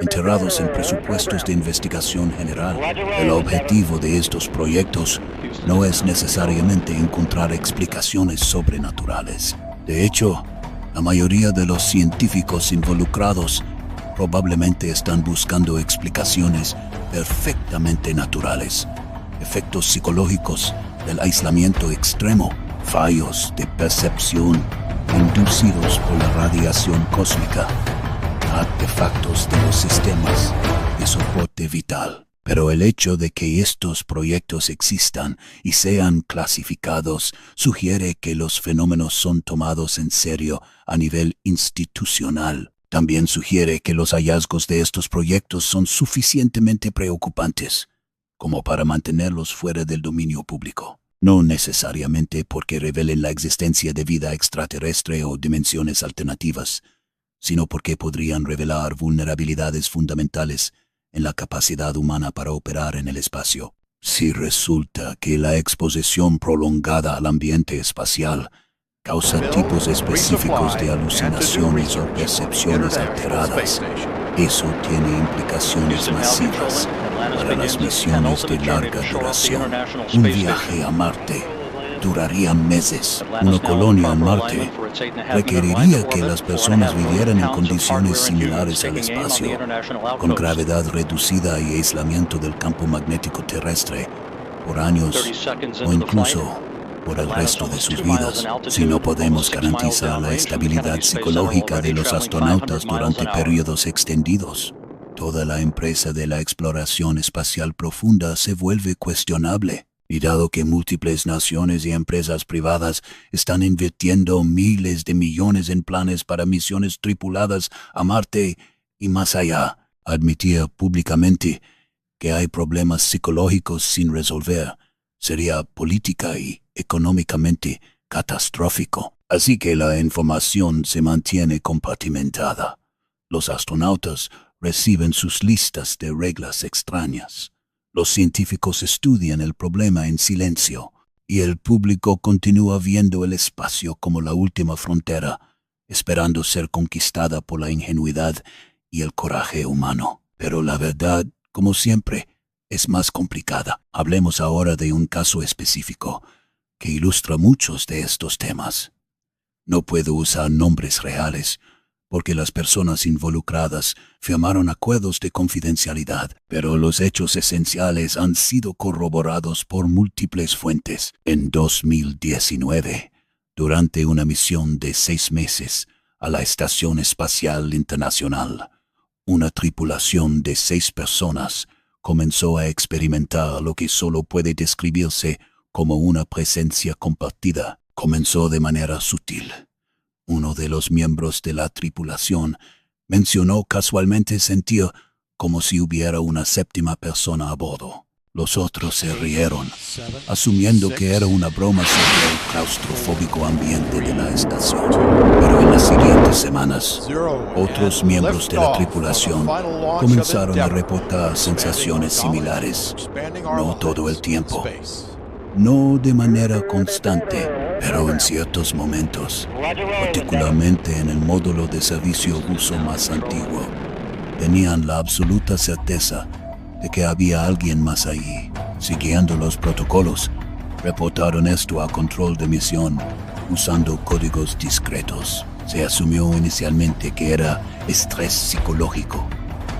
enterrados en presupuestos de investigación general. El objetivo de estos proyectos no es necesariamente encontrar explicaciones sobrenaturales. De hecho, la mayoría de los científicos involucrados probablemente están buscando explicaciones perfectamente naturales, efectos psicológicos del aislamiento extremo, fallos de percepción inducidos por la radiación cósmica, artefactos de los sistemas de soporte vital. Pero el hecho de que estos proyectos existan y sean clasificados sugiere que los fenómenos son tomados en serio a nivel institucional. También sugiere que los hallazgos de estos proyectos son suficientemente preocupantes como para mantenerlos fuera del dominio público. No necesariamente porque revelen la existencia de vida extraterrestre o dimensiones alternativas, sino porque podrían revelar vulnerabilidades fundamentales en la capacidad humana para operar en el espacio. Si resulta que la exposición prolongada al ambiente espacial causa tipos específicos de alucinaciones o percepciones alteradas, eso tiene implicaciones masivas para las misiones de larga duración. Un viaje a Marte duraría meses. Una colonia en Marte requeriría que las personas vivieran en condiciones similares al espacio, con gravedad reducida y aislamiento del campo magnético terrestre, por años o incluso por el resto de sus vidas. Si no podemos garantizar la estabilidad psicológica de los astronautas durante periodos extendidos, toda la empresa de la exploración espacial profunda se vuelve cuestionable. Y dado que múltiples naciones y empresas privadas están invirtiendo miles de millones en planes para misiones tripuladas a Marte y más allá, admitir públicamente que hay problemas psicológicos sin resolver sería política y económicamente catastrófico. Así que la información se mantiene compartimentada. Los astronautas reciben sus listas de reglas extrañas. Los científicos estudian el problema en silencio, y el público continúa viendo el espacio como la última frontera, esperando ser conquistada por la ingenuidad y el coraje humano. Pero la verdad, como siempre, es más complicada. Hablemos ahora de un caso específico que ilustra muchos de estos temas. No puedo usar nombres reales, porque las personas involucradas firmaron acuerdos de confidencialidad, pero los hechos esenciales han sido corroborados por múltiples fuentes. En 2019, durante una misión de 6 meses a la Estación Espacial Internacional, una tripulación de 6 personas comenzó a experimentar lo que solo puede describirse como una presencia compartida, Comenzó de manera sutil. Uno de los miembros de la tripulación mencionó casualmente sentir como si hubiera una séptima persona a bordo. Los otros se rieron, asumiendo que era una broma sobre el claustrofóbico ambiente de la estación. Pero en las siguientes semanas, otros miembros de la tripulación comenzaron a reportar sensaciones similares. No todo el tiempo, no de manera constante, pero en ciertos momentos, particularmente en el módulo de servicio ruso más antiguo, tenían la absoluta certeza de que había alguien más allí. Siguiendo los protocolos, reportaron esto a control de misión usando códigos discretos. Se asumió inicialmente que era estrés psicológico.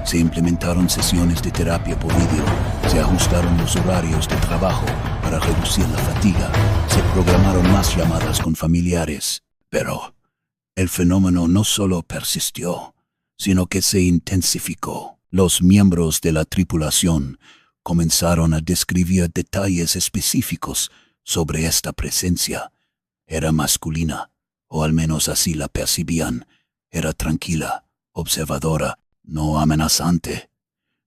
Se implementaron sesiones de terapia por vídeo, se ajustaron los horarios de trabajo para reducir la fatiga, se programaron más llamadas con familiares. Pero el fenómeno no solo persistió, sino que se intensificó. Los miembros de la tripulación comenzaron a describir detalles específicos sobre esta presencia. Era masculina, o al menos así la percibían. Era tranquila, observadora, no amenazante,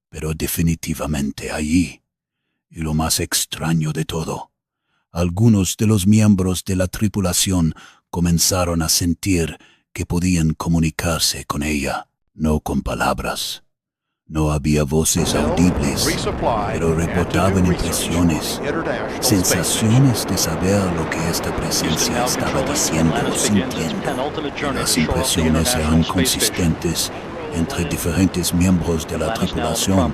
pero definitivamente allí. Y lo más extraño de todo, algunos de los miembros de la tripulación comenzaron a sentir que podían comunicarse con ella, no con palabras. No había voces audibles, pero reportaban impresiones, sensaciones de saber lo que esta presencia estaba diciendo o sintiendo. Las impresiones eran consistentes entre diferentes miembros de la tripulación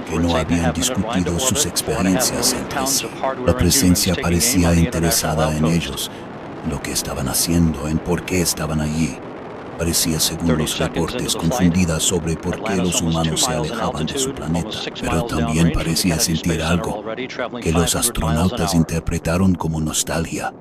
que no habían discutido sus experiencias entre sí. La presencia parecía interesada en ellos, en lo que estaban haciendo, en por qué estaban allí. Parecía, según los reportes, confundida sobre por qué los humanos se alejaban de su planeta, pero también parecía sentir algo que los astronautas interpretaron como nostalgia,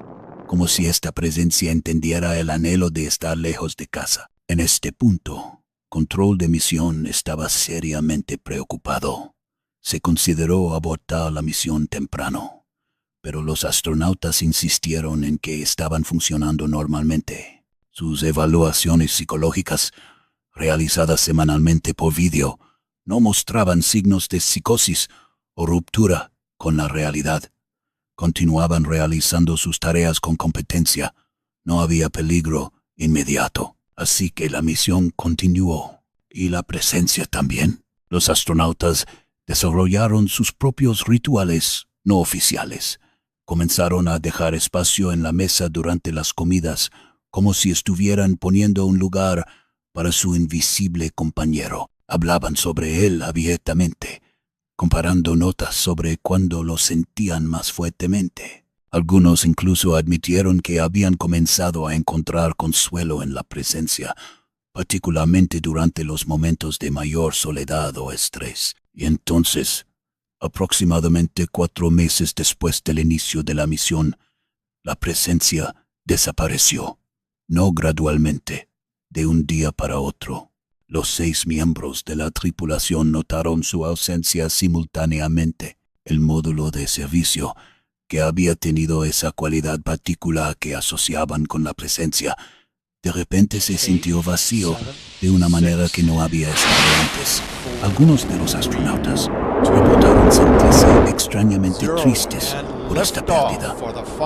como si esta presencia entendiera el anhelo de estar lejos de casa. En este punto, control de misión estaba seriamente preocupado. Se consideró abortar la misión temprano, pero los astronautas insistieron en que estaban funcionando normalmente. Sus evaluaciones psicológicas, realizadas semanalmente por vídeo, no mostraban signos de psicosis o ruptura con la realidad. Continuaban realizando sus tareas con competencia. No había peligro inmediato, así que la misión continuó. Y la presencia también. Los astronautas desarrollaron sus propios rituales no oficiales. Comenzaron a dejar espacio en la mesa durante las comidas, como si estuvieran poniendo un lugar para su invisible compañero. Hablaban sobre él abiertamente, comparando notas sobre cuándo lo sentían más fuertemente. Algunos incluso admitieron que habían comenzado a encontrar consuelo en la presencia, particularmente durante los momentos de mayor soledad o estrés. Y entonces, aproximadamente 4 meses después del inicio de la misión, la presencia desapareció. No gradualmente, de un día para otro. Los 6 miembros de la tripulación notaron su ausencia simultáneamente. El módulo de servicio, que había tenido esa cualidad particular que asociaban con la presencia, de repente se sintió vacío de una manera que no había estado antes. Algunos de los astronautas reportaron sentirse extrañamente tristes por esta pérdida.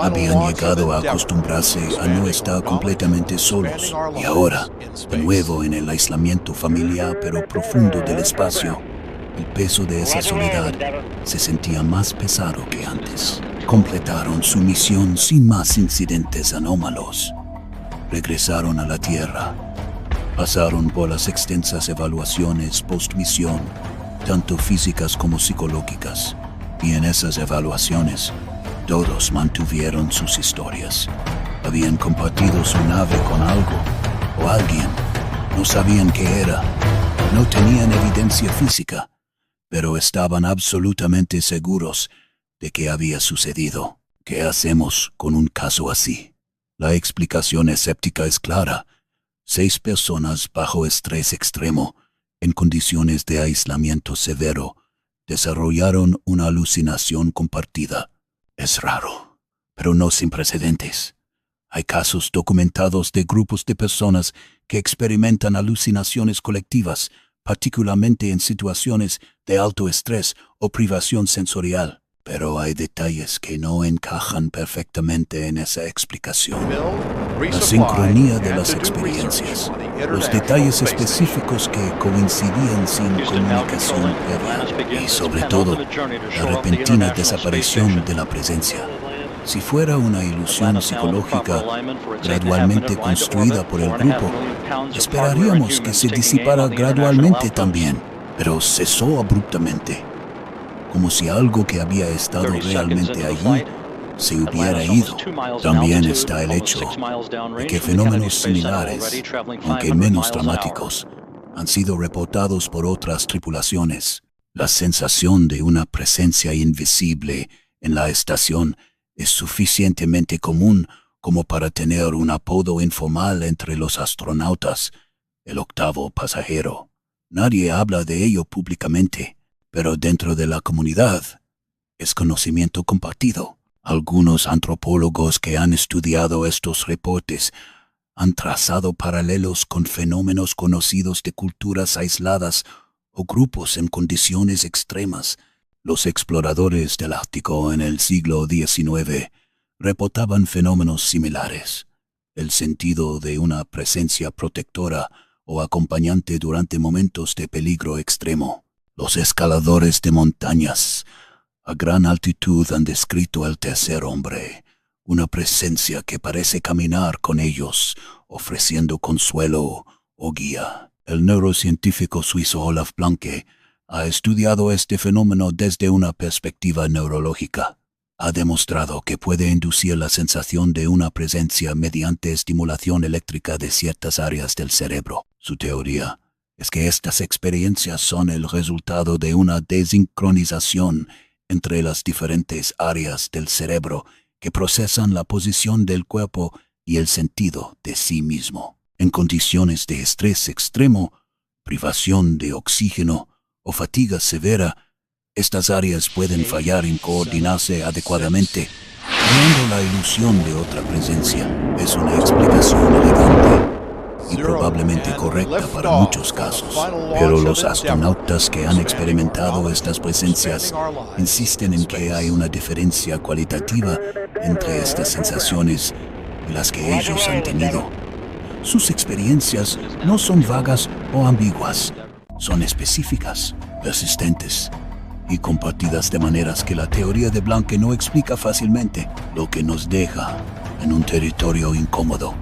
Habían llegado a acostumbrarse a no estar completamente solos y ahora, de nuevo en el aislamiento familiar pero profundo del espacio, el peso de esa soledad se sentía más pesado que antes. Completaron su misión sin más incidentes anómalos. Regresaron a la Tierra. Pasaron por las extensas evaluaciones post-misión, tanto físicas como psicológicas, y en esas evaluaciones, todos mantuvieron sus historias. Habían compartido su nave con algo o alguien. No sabían qué era. No tenían evidencia física, pero estaban absolutamente seguros de que había sucedido. ¿Qué hacemos con un caso así? La explicación escéptica es clara. 6 personas bajo estrés extremo, en condiciones de aislamiento severo, desarrollaron una alucinación compartida. Es raro, pero no sin precedentes. Hay casos documentados de grupos de personas que experimentan alucinaciones colectivas, particularmente en situaciones de alto estrés o privación sensorial. Pero hay detalles que no encajan perfectamente en esa explicación. La sincronía de las experiencias, los detalles específicos que coincidían sin comunicación previa y, sobre todo, la repentina desaparición de la presencia. Si fuera una ilusión psicológica gradualmente construida por el grupo, esperaríamos que se disipara gradualmente también, pero cesó abruptamente, como si algo que había estado realmente allí se hubiera ido. También está el hecho de que fenómenos similares, aunque menos dramáticos, han sido reportados por otras tripulaciones. La sensación de una presencia invisible en la estación es suficientemente común como para tener un apodo informal entre los astronautas, el octavo pasajero. Nadie habla de ello públicamente, pero dentro de la comunidad es conocimiento compartido. Algunos antropólogos que han estudiado estos reportes han trazado paralelos con fenómenos conocidos de culturas aisladas o grupos en condiciones extremas. Los exploradores del Ártico en el siglo XIX reportaban fenómenos similares. El sentido de una presencia protectora o acompañante durante momentos de peligro extremo. Los escaladores de montañas a gran altitud han descrito el tercer hombre, una presencia que parece caminar con ellos, ofreciendo consuelo o guía. El neurocientífico suizo Olaf Blanke ha estudiado este fenómeno desde una perspectiva neurológica. Ha demostrado que puede inducir la sensación de una presencia mediante estimulación eléctrica de ciertas áreas del cerebro. Su teoría es que estas experiencias son el resultado de una desincronización entre las diferentes áreas del cerebro que procesan la posición del cuerpo y el sentido de sí mismo. En condiciones de estrés extremo, privación de oxígeno o fatiga severa, estas áreas pueden fallar en coordinarse adecuadamente, creando la ilusión de otra presencia. Es una explicación elegante y probablemente correcta para muchos casos, pero los astronautas que han experimentado estas presencias insisten en que hay una diferencia cualitativa entre estas sensaciones y las que ellos han tenido. Sus experiencias no son vagas o ambiguas, son específicas, persistentes y compartidas de maneras que la teoría de Blanke no explica fácilmente, lo que nos deja en un territorio incómodo.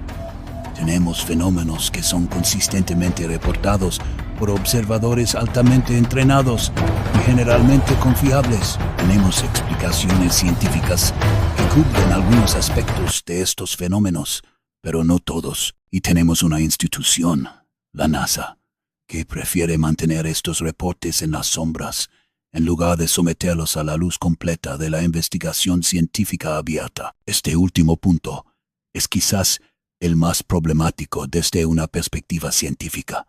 Tenemos fenómenos que son consistentemente reportados por observadores altamente entrenados y generalmente confiables. Tenemos explicaciones científicas que cubren algunos aspectos de estos fenómenos, pero no todos. Y tenemos una institución, la NASA, que prefiere mantener estos reportes en las sombras, en lugar de someterlos a la luz completa de la investigación científica abierta. Este último punto es quizás el más problemático desde una perspectiva científica.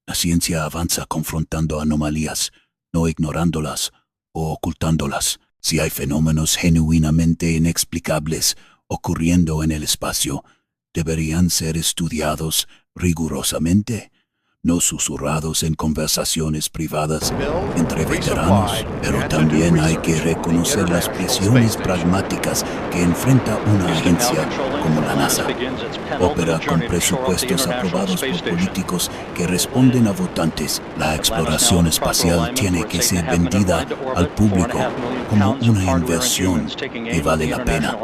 La ciencia avanza confrontando anomalías, no ignorándolas o ocultándolas. Si hay fenómenos genuinamente inexplicables ocurriendo en el espacio, deberían ser estudiados rigurosamente, no susurrados en conversaciones privadas entre veteranos, pero también hay que reconocer las presiones pragmáticas que enfrenta una agencia como la NASA. Opera con presupuestos aprobados por políticos que responden a votantes. La exploración espacial tiene que ser vendida al público como una inversión que vale la pena.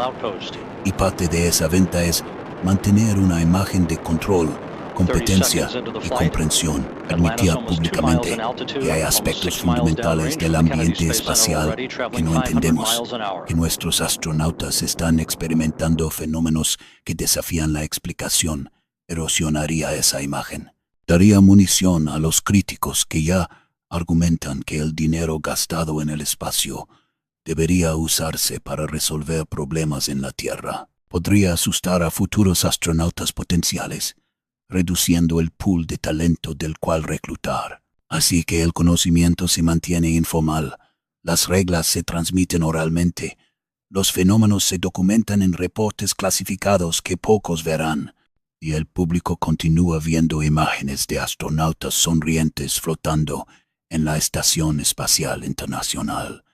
Y parte de esa venta es mantener una imagen de control, competencia y comprensión, admitir públicamente que hay aspectos fundamentales del ambiente espacial que no entendemos, que nuestros astronautas están experimentando fenómenos que desafían la explicación, erosionaría esa imagen. Daría munición a los críticos que ya argumentan que el dinero gastado en el espacio debería usarse para resolver problemas en la Tierra. Podría asustar a futuros astronautas potenciales, reduciendo el pool de talento del cual reclutar. Así que el conocimiento se mantiene informal, las reglas se transmiten oralmente, Los fenómenos se documentan en reportes clasificados que pocos verán, y el público continúa viendo imágenes de astronautas sonrientes flotando en la Estación Espacial Internacional,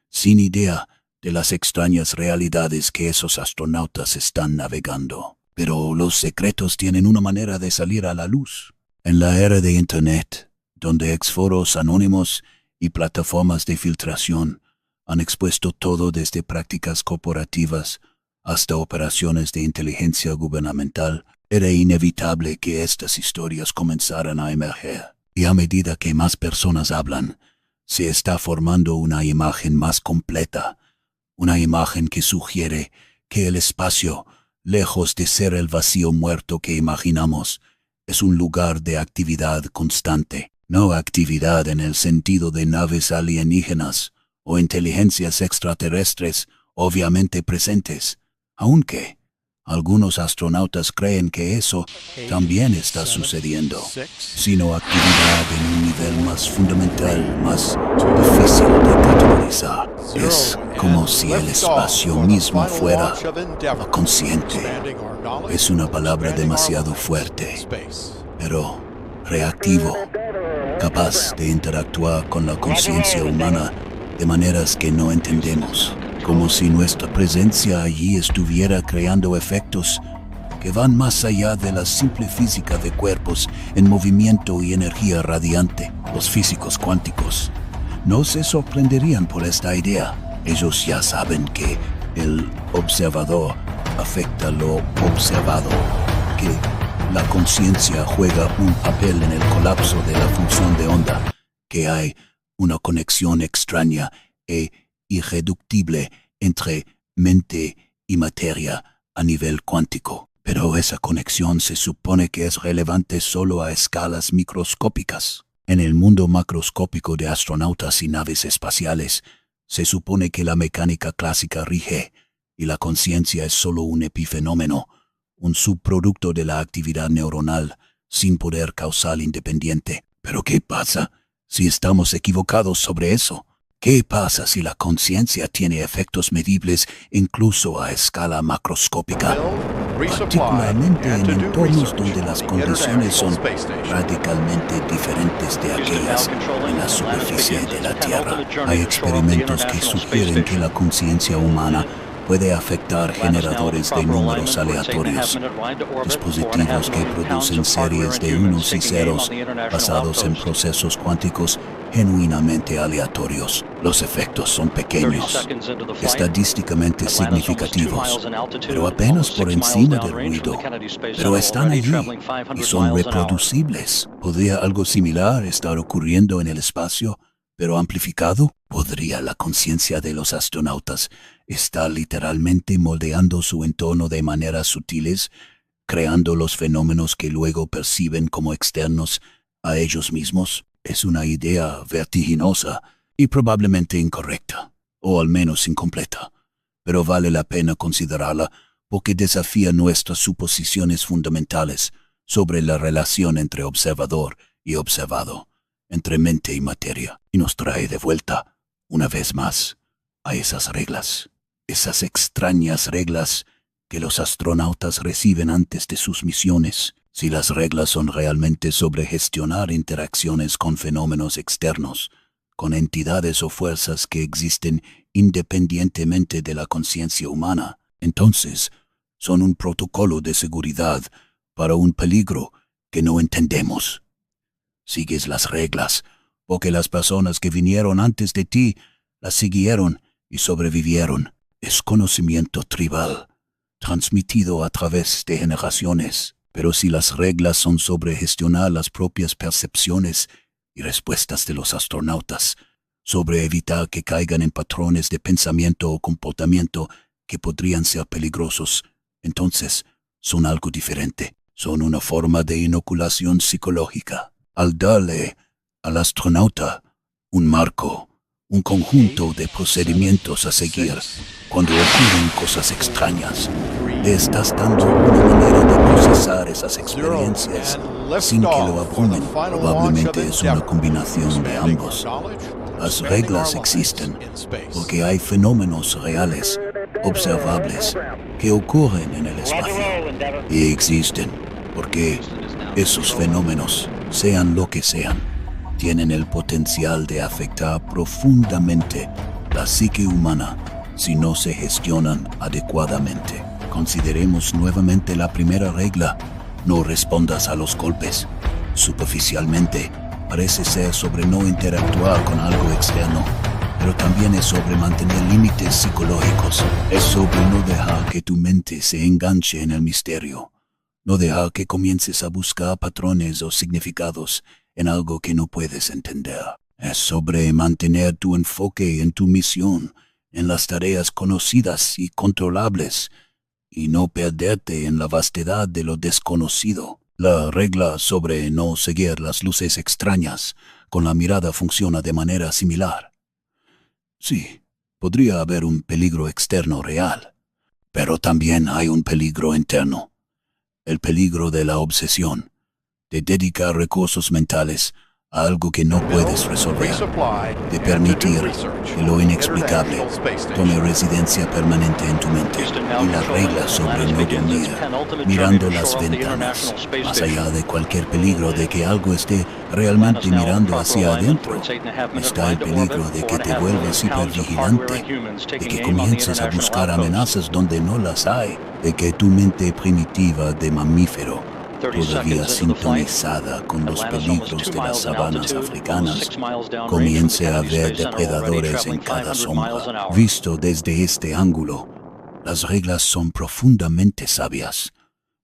sin idea de las extrañas realidades que esos astronautas están navegando. Pero los secretos tienen una manera de salir a la luz. En la era de Internet, donde exforos anónimos y plataformas de filtración han expuesto todo desde prácticas corporativas hasta operaciones de inteligencia gubernamental, era inevitable que estas historias comenzaran a emerger. Y a medida que más personas hablan, se está formando una imagen más completa, una imagen que sugiere que el espacio, lejos de ser el vacío muerto que imaginamos, es un lugar de actividad constante. No actividad en el sentido de naves alienígenas o inteligencias extraterrestres obviamente presentes, aunque algunos astronautas creen que eso también está sucediendo, sino actividad en un nivel más fundamental, más difícil de categorizar. Es como si el espacio mismo fuera consciente. Es una palabra demasiado fuerte, pero reactivo, capaz de interactuar con la conciencia humana de maneras que no entendemos, como si nuestra presencia allí estuviera creando efectos que van más allá de la simple física de cuerpos en movimiento y energía radiante. Los físicos cuánticos no se sorprenderían por esta idea. Ellos ya saben que el observador afecta lo observado, que la conciencia juega un papel en el colapso de la función de onda, que hay una conexión extraña e irreductible entre mente y materia a nivel cuántico. Pero esa conexión se supone que es relevante solo a escalas microscópicas. En el mundo macroscópico de astronautas y naves espaciales, se supone que la mecánica clásica rige y la conciencia es solo un epifenómeno, un subproducto de la actividad neuronal sin poder causal independiente. ¿Pero qué pasa si estamos equivocados sobre eso? ¿Qué pasa si la conciencia tiene efectos medibles incluso a escala macroscópica, particularmente en entornos donde las condiciones son radicalmente diferentes de aquellas en la superficie de la Tierra? Hay experimentos que sugieren que la conciencia humana puede afectar generadores de números aleatorios, dispositivos que producen series de unos y ceros basados en procesos cuánticos genuinamente aleatorios. Los efectos son pequeños, estadísticamente significativos, pero apenas por encima del ruido. Pero están allí y son reproducibles. ¿Podría algo similar estar ocurriendo en el espacio, pero amplificado? ¿Podría la conciencia de los astronautas estar literalmente moldeando su entorno de maneras sutiles, creando los fenómenos que luego perciben como externos a ellos mismos? Es una idea vertiginosa y probablemente incorrecta, o al menos incompleta, pero vale la pena considerarla porque desafía nuestras suposiciones fundamentales sobre la relación entre observador y observado, entre mente y materia, y nos trae de vuelta, una vez más, a esas reglas, esas extrañas reglas que los astronautas reciben antes de sus misiones. Si las reglas son realmente sobre gestionar interacciones con fenómenos externos, con entidades o fuerzas que existen independientemente de la conciencia humana, entonces son un protocolo de seguridad para un peligro que no entendemos. Sigues las reglas porque las personas que vinieron antes de ti las siguieron y sobrevivieron. Es conocimiento tribal, transmitido a través de generaciones. Pero si las reglas son sobre gestionar las propias percepciones y respuestas de los astronautas, sobre evitar que caigan en patrones de pensamiento o comportamiento que podrían ser peligrosos, entonces son algo diferente. Son una forma de inoculación psicológica. Al darle al astronauta un marco, un conjunto de procedimientos a seguir cuando ocurren cosas extrañas, le estás dando una manera de procesar esas experiencias sin que lo abrumen. Probablemente es una combinación de ambos. Las reglas existen porque hay fenómenos reales observables que ocurren en el espacio. Y existen porque esos fenómenos, sean lo que sean, tienen el potencial de afectar profundamente la psique humana si no se gestionan adecuadamente. Consideremos nuevamente la primera regla: no respondas a los golpes. Superficialmente, parece ser sobre no interactuar con algo externo, pero también es sobre mantener límites psicológicos. Es sobre no dejar que tu mente se enganche en el misterio. No dejar que comiences a buscar patrones o significados en algo que no puedes entender. Es sobre mantener tu enfoque en tu misión, en las tareas conocidas y controlables, y no perderte en la vastedad de lo desconocido. La regla sobre no seguir las luces extrañas con la mirada funciona de manera similar. Sí, podría haber un peligro externo real, pero también hay un peligro interno. El peligro de la obsesión, de dedicar recursos mentales a algo que no puedes resolver, de permitir que lo inexplicable tome residencia permanente en tu mente, y la regla sobre no dormir, mirando las ventanas, más allá de cualquier peligro de que algo esté realmente mirando hacia adentro, está el peligro de que te vuelvas hipervigilante, de que comiences a buscar amenazas donde no las hay, de que tu mente primitiva de mamífero, todavía sintonizada con los peligros de las sabanas africanas, comience a ver depredadores en cada sombra. Visto desde este ángulo, las reglas son profundamente sabias.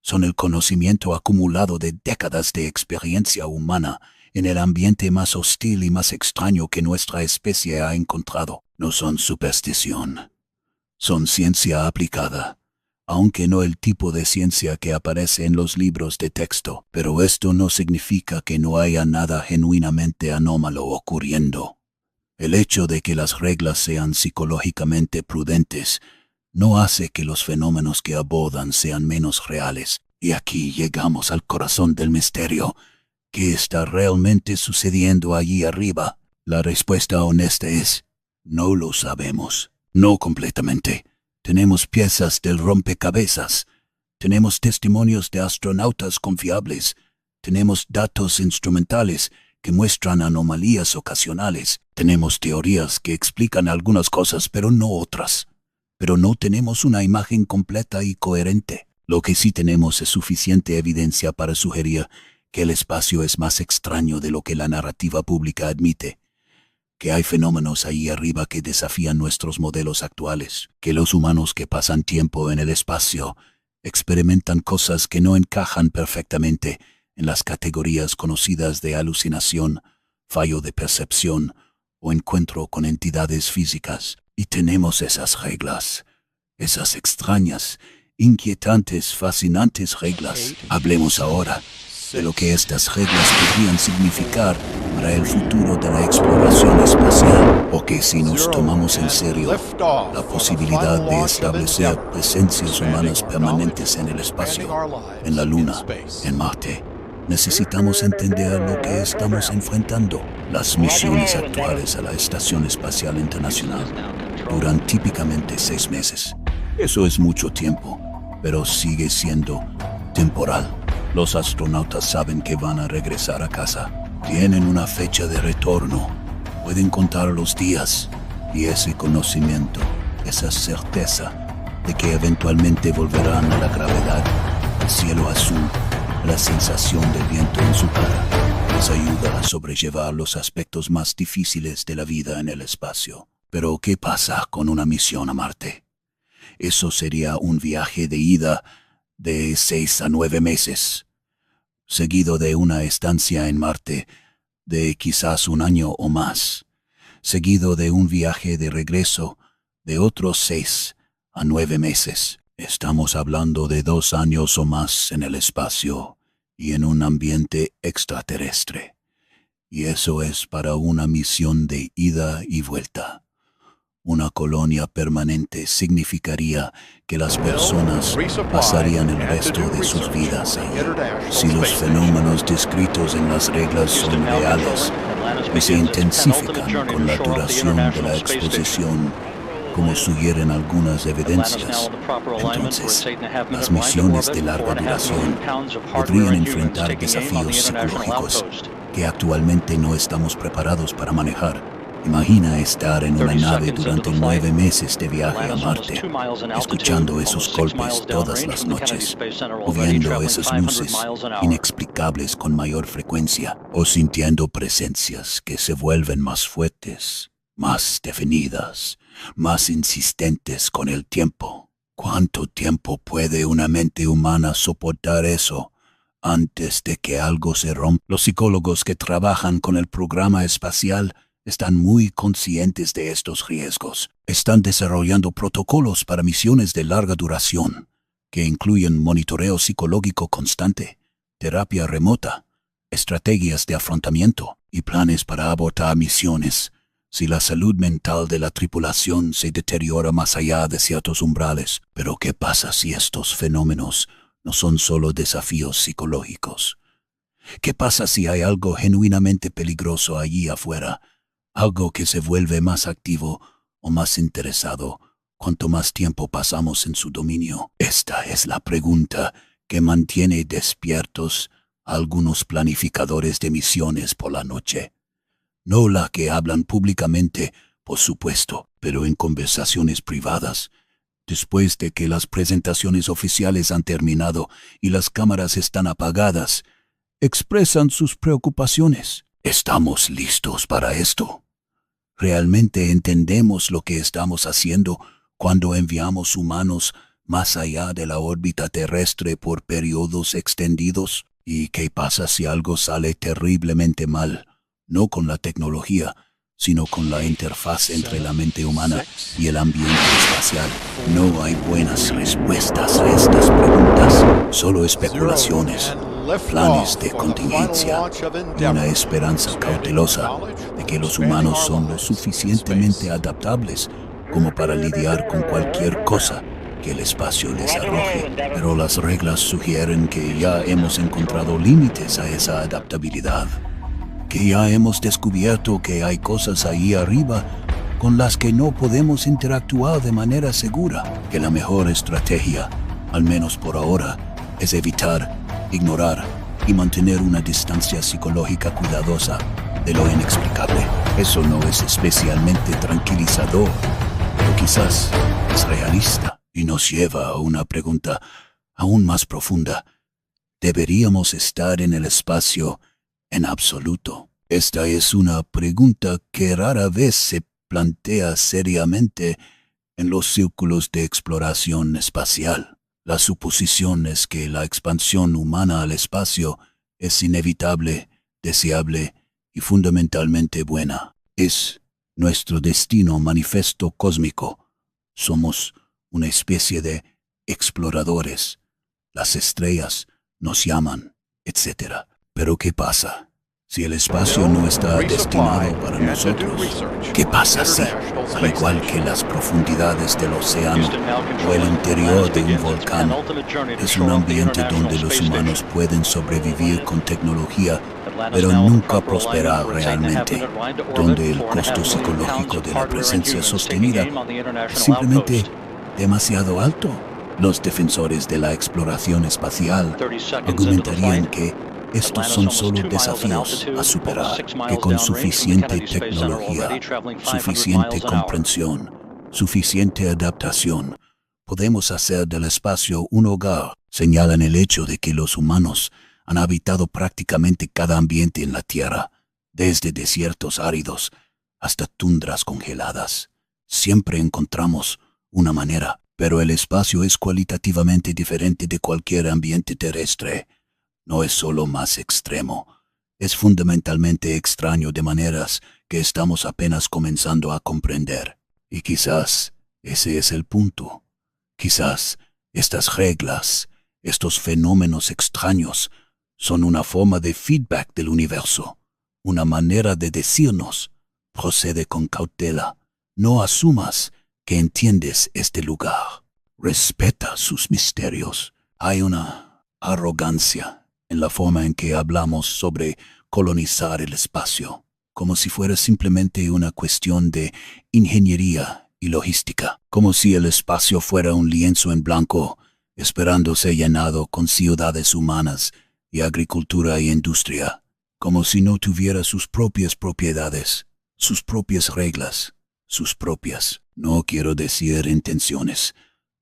Son el conocimiento acumulado de décadas de experiencia humana en el ambiente más hostil y más extraño que nuestra especie ha encontrado. No son superstición. Son ciencia aplicada. Aunque no el tipo de ciencia que aparece en los libros de texto, pero esto no significa que no haya nada genuinamente anómalo ocurriendo. El hecho de que las reglas sean psicológicamente prudentes no hace que los fenómenos que abordan sean menos reales. Y aquí llegamos al corazón del misterio. ¿Qué está realmente sucediendo allí arriba? La respuesta honesta es: no lo sabemos. No completamente. Tenemos piezas del rompecabezas, tenemos testimonios de astronautas confiables, tenemos datos instrumentales que muestran anomalías ocasionales, tenemos teorías que explican algunas cosas pero no otras, pero no tenemos una imagen completa y coherente. Lo que sí tenemos es suficiente evidencia para sugerir que el espacio es más extraño de lo que la narrativa pública admite, que hay fenómenos ahí arriba que desafían nuestros modelos actuales, que los humanos que pasan tiempo en el espacio experimentan cosas que no encajan perfectamente en las categorías conocidas de alucinación, fallo de percepción o encuentro con entidades físicas. Y tenemos esas reglas, esas extrañas, inquietantes, fascinantes reglas. Hablemos ahora de lo que estas reglas podrían significar para el futuro de la exploración espacial, porque si nos tomamos en serio la posibilidad de establecer presencias humanas permanentes en el espacio, en la Luna, en Marte, necesitamos entender lo que estamos enfrentando. Las misiones actuales a la Estación Espacial Internacional duran típicamente 6 meses. Eso es mucho tiempo, pero sigue siendo temporal. Los astronautas saben que van a regresar a casa. Tienen una fecha de retorno. Pueden contar los días. Y ese conocimiento, esa certeza de que eventualmente volverán a la gravedad, al cielo azul, a la sensación del viento en su cara, les ayuda a sobrellevar los aspectos más difíciles de la vida en el espacio. Pero, ¿qué pasa con una misión a Marte? Eso sería un viaje de ida de 6 a 9 meses, seguido de una estancia en Marte de quizás 1 año o más, seguido de un viaje de regreso de otros 6 a 9 meses. Estamos hablando de 2 años o más en el espacio y en un ambiente extraterrestre. Y eso es para una misión de ida y vuelta. Una colonia permanente significaría que las personas pasarían el resto de sus vidas ahí. Si los fenómenos descritos en las reglas son reales y se intensifican con la duración de la exposición, como sugieren algunas evidencias. Entonces, las misiones de larga duración podrían enfrentar desafíos psicológicos que actualmente no estamos preparados para manejar. Imagina estar en una nave durante 9 meses de viaje a Marte, escuchando esos golpes todas las noches, o viendo esas luces inexplicables con mayor frecuencia, o sintiendo presencias que se vuelven más fuertes, más definidas, más insistentes con el tiempo. ¿Cuánto tiempo puede una mente humana soportar eso antes de que algo se rompa? Los psicólogos que trabajan con el programa espacial están muy conscientes de estos riesgos. Están desarrollando protocolos para misiones de larga duración, que incluyen monitoreo psicológico constante, terapia remota, estrategias de afrontamiento y planes para abortar misiones si la salud mental de la tripulación se deteriora más allá de ciertos umbrales. Pero ¿qué pasa si estos fenómenos no son solo desafíos psicológicos? ¿Qué pasa si hay algo genuinamente peligroso allí afuera? Algo que se vuelve más activo o más interesado cuanto más tiempo pasamos en su dominio. Esta es la pregunta que mantiene despiertos a algunos planificadores de misiones por la noche. No la que hablan públicamente, por supuesto, pero en conversaciones privadas, después de que las presentaciones oficiales han terminado y las cámaras están apagadas, expresan sus preocupaciones. ¿Estamos listos para esto? ¿Realmente entendemos lo que estamos haciendo cuando enviamos humanos más allá de la órbita terrestre por periodos extendidos? ¿Y qué pasa si algo sale terriblemente mal? No con la tecnología, sino con la interfaz entre la mente humana y el ambiente espacial. No hay buenas respuestas a estas preguntas, solo especulaciones, planes de contingencia y una esperanza cautelosa de que los humanos son lo suficientemente adaptables como para lidiar con cualquier cosa que el espacio les arroje. Pero las reglas sugieren que ya hemos encontrado límites a esa adaptabilidad, que ya hemos descubierto que hay cosas ahí arriba con las que no podemos interactuar de manera segura, que la mejor estrategia, al menos por ahora, es evitar, ignorar y mantener una distancia psicológica cuidadosa de lo inexplicable. Eso no es especialmente tranquilizador, pero quizás es realista y nos lleva a una pregunta aún más profunda. ¿Deberíamos estar en el espacio en absoluto? Esta es una pregunta que rara vez se plantea seriamente en los círculos de exploración espacial. La suposición es que la expansión humana al espacio es inevitable, deseable y fundamentalmente buena. Es nuestro destino manifiesto cósmico. Somos una especie de exploradores. Las estrellas nos llaman, etc. Pero ¿qué pasa si el espacio no está destinado para nosotros? ¿Qué pasa si, al igual que las profundidades del océano o el interior de un volcán, es un ambiente donde los humanos pueden sobrevivir con tecnología, pero nunca prosperar realmente, donde el costo psicológico de la presencia sostenida es simplemente demasiado alto? Los defensores de la exploración espacial argumentarían que estos son solo desafíos a superar, que con suficiente tecnología, suficiente comprensión, suficiente adaptación, podemos hacer del espacio un hogar. Señalan el hecho de que los humanos han habitado prácticamente cada ambiente en la Tierra, desde desiertos áridos hasta tundras congeladas. Siempre encontramos una manera, pero el espacio es cualitativamente diferente de cualquier ambiente terrestre. No es solo más extremo, es fundamentalmente extraño de maneras que estamos apenas comenzando a comprender. Y quizás ese es el punto. Quizás estas reglas, estos fenómenos extraños, son una forma de feedback del universo, una manera de decirnos: procede con cautela, no asumas que entiendes este lugar, respeta sus misterios. Hay una arrogancia en la forma en que hablamos sobre colonizar el espacio, como si fuera simplemente una cuestión de ingeniería y logística, como si el espacio fuera un lienzo en blanco, esperando ser llenado con ciudades humanas y agricultura y industria, como si no tuviera sus propias propiedades, sus propias reglas, sus propias, no quiero decir intenciones,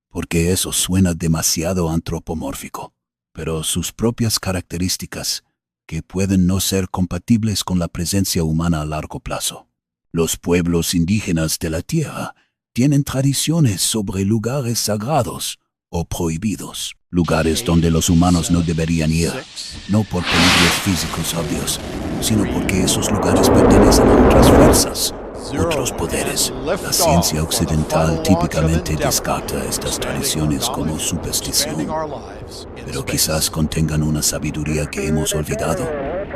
porque eso suena demasiado antropomórfico, pero sus propias características que pueden no ser compatibles con la presencia humana a largo plazo. Los pueblos indígenas de la tierra tienen tradiciones sobre lugares sagrados o prohibidos, lugares donde los humanos no deberían ir, no por peligros físicos obvios, sino porque esos lugares pertenecen a otras fuerzas, otros poderes. La ciencia occidental típicamente descarta estas tradiciones como superstición, pero quizás contengan una sabiduría que hemos olvidado,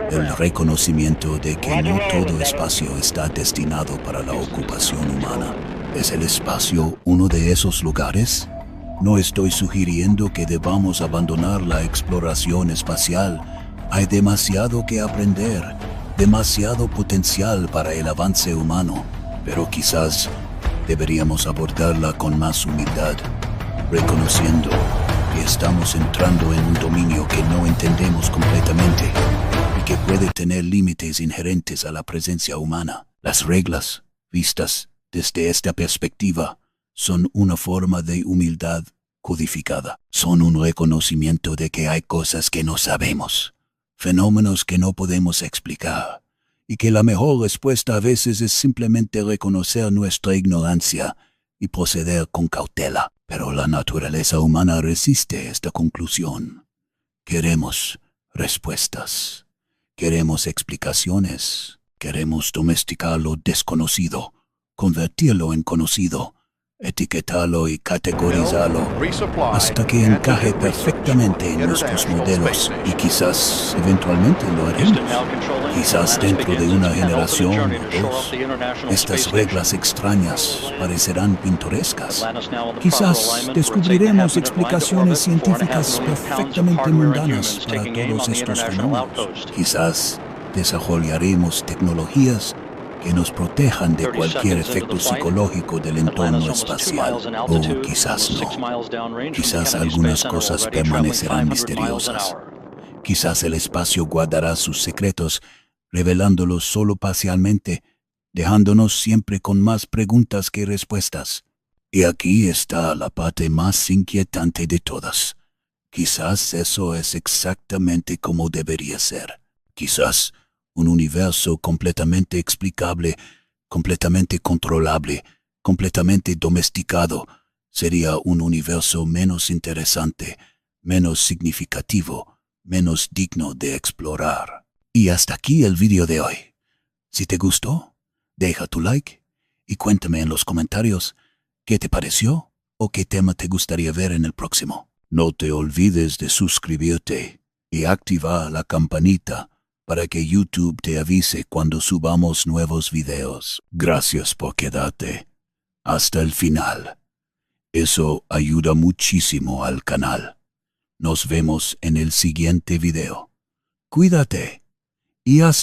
el reconocimiento de que no todo espacio está destinado para la ocupación humana. ¿Es el espacio uno de esos lugares? No estoy sugiriendo que debamos abandonar la exploración espacial. Hay demasiado que aprender, demasiado potencial para el avance humano, pero quizás deberíamos abordarla con más humildad, reconociendo que estamos entrando en un dominio que no entendemos completamente y que puede tener límites inherentes a la presencia humana. Las reglas, vistas desde esta perspectiva, son una forma de humildad codificada. Son un reconocimiento de que hay cosas que no sabemos, fenómenos que no podemos explicar, y que la mejor respuesta a veces es simplemente reconocer nuestra ignorancia y proceder con cautela. Pero la naturaleza humana resiste esta conclusión. Queremos respuestas, queremos explicaciones, queremos domesticar lo desconocido, convertirlo en conocido, etiquetarlo y categorizarlo hasta que encaje perfectamente en nuestros modelos, y quizás eventualmente lo haremos. Quizás dentro de una generación o dos, estas reglas extrañas parecerán pintorescas. Quizás descubriremos explicaciones científicas perfectamente mundanas para todos estos fenómenos. Quizás desarrollaremos tecnologías que nos protejan de cualquier efecto psicológico del entorno espacial. O quizás no. Quizás algunas cosas permanecerán misteriosas. Quizás el espacio guardará sus secretos, revelándolos solo parcialmente, dejándonos siempre con más preguntas que respuestas. Y aquí está la parte más inquietante de todas. Quizás eso es exactamente como debería ser. Quizás un universo completamente explicable, completamente controlable, completamente domesticado, sería un universo menos interesante, menos significativo, menos digno de explorar. Y hasta aquí el vídeo de hoy. Si te gustó, deja tu like y cuéntame en los comentarios qué te pareció o qué tema te gustaría ver en el próximo. No te olvides de suscribirte y activar la campanita para que YouTube te avise cuando subamos nuevos videos. Gracias por quedarte hasta el final. Eso ayuda muchísimo al canal. Nos vemos en el siguiente video. Cuídate y hasta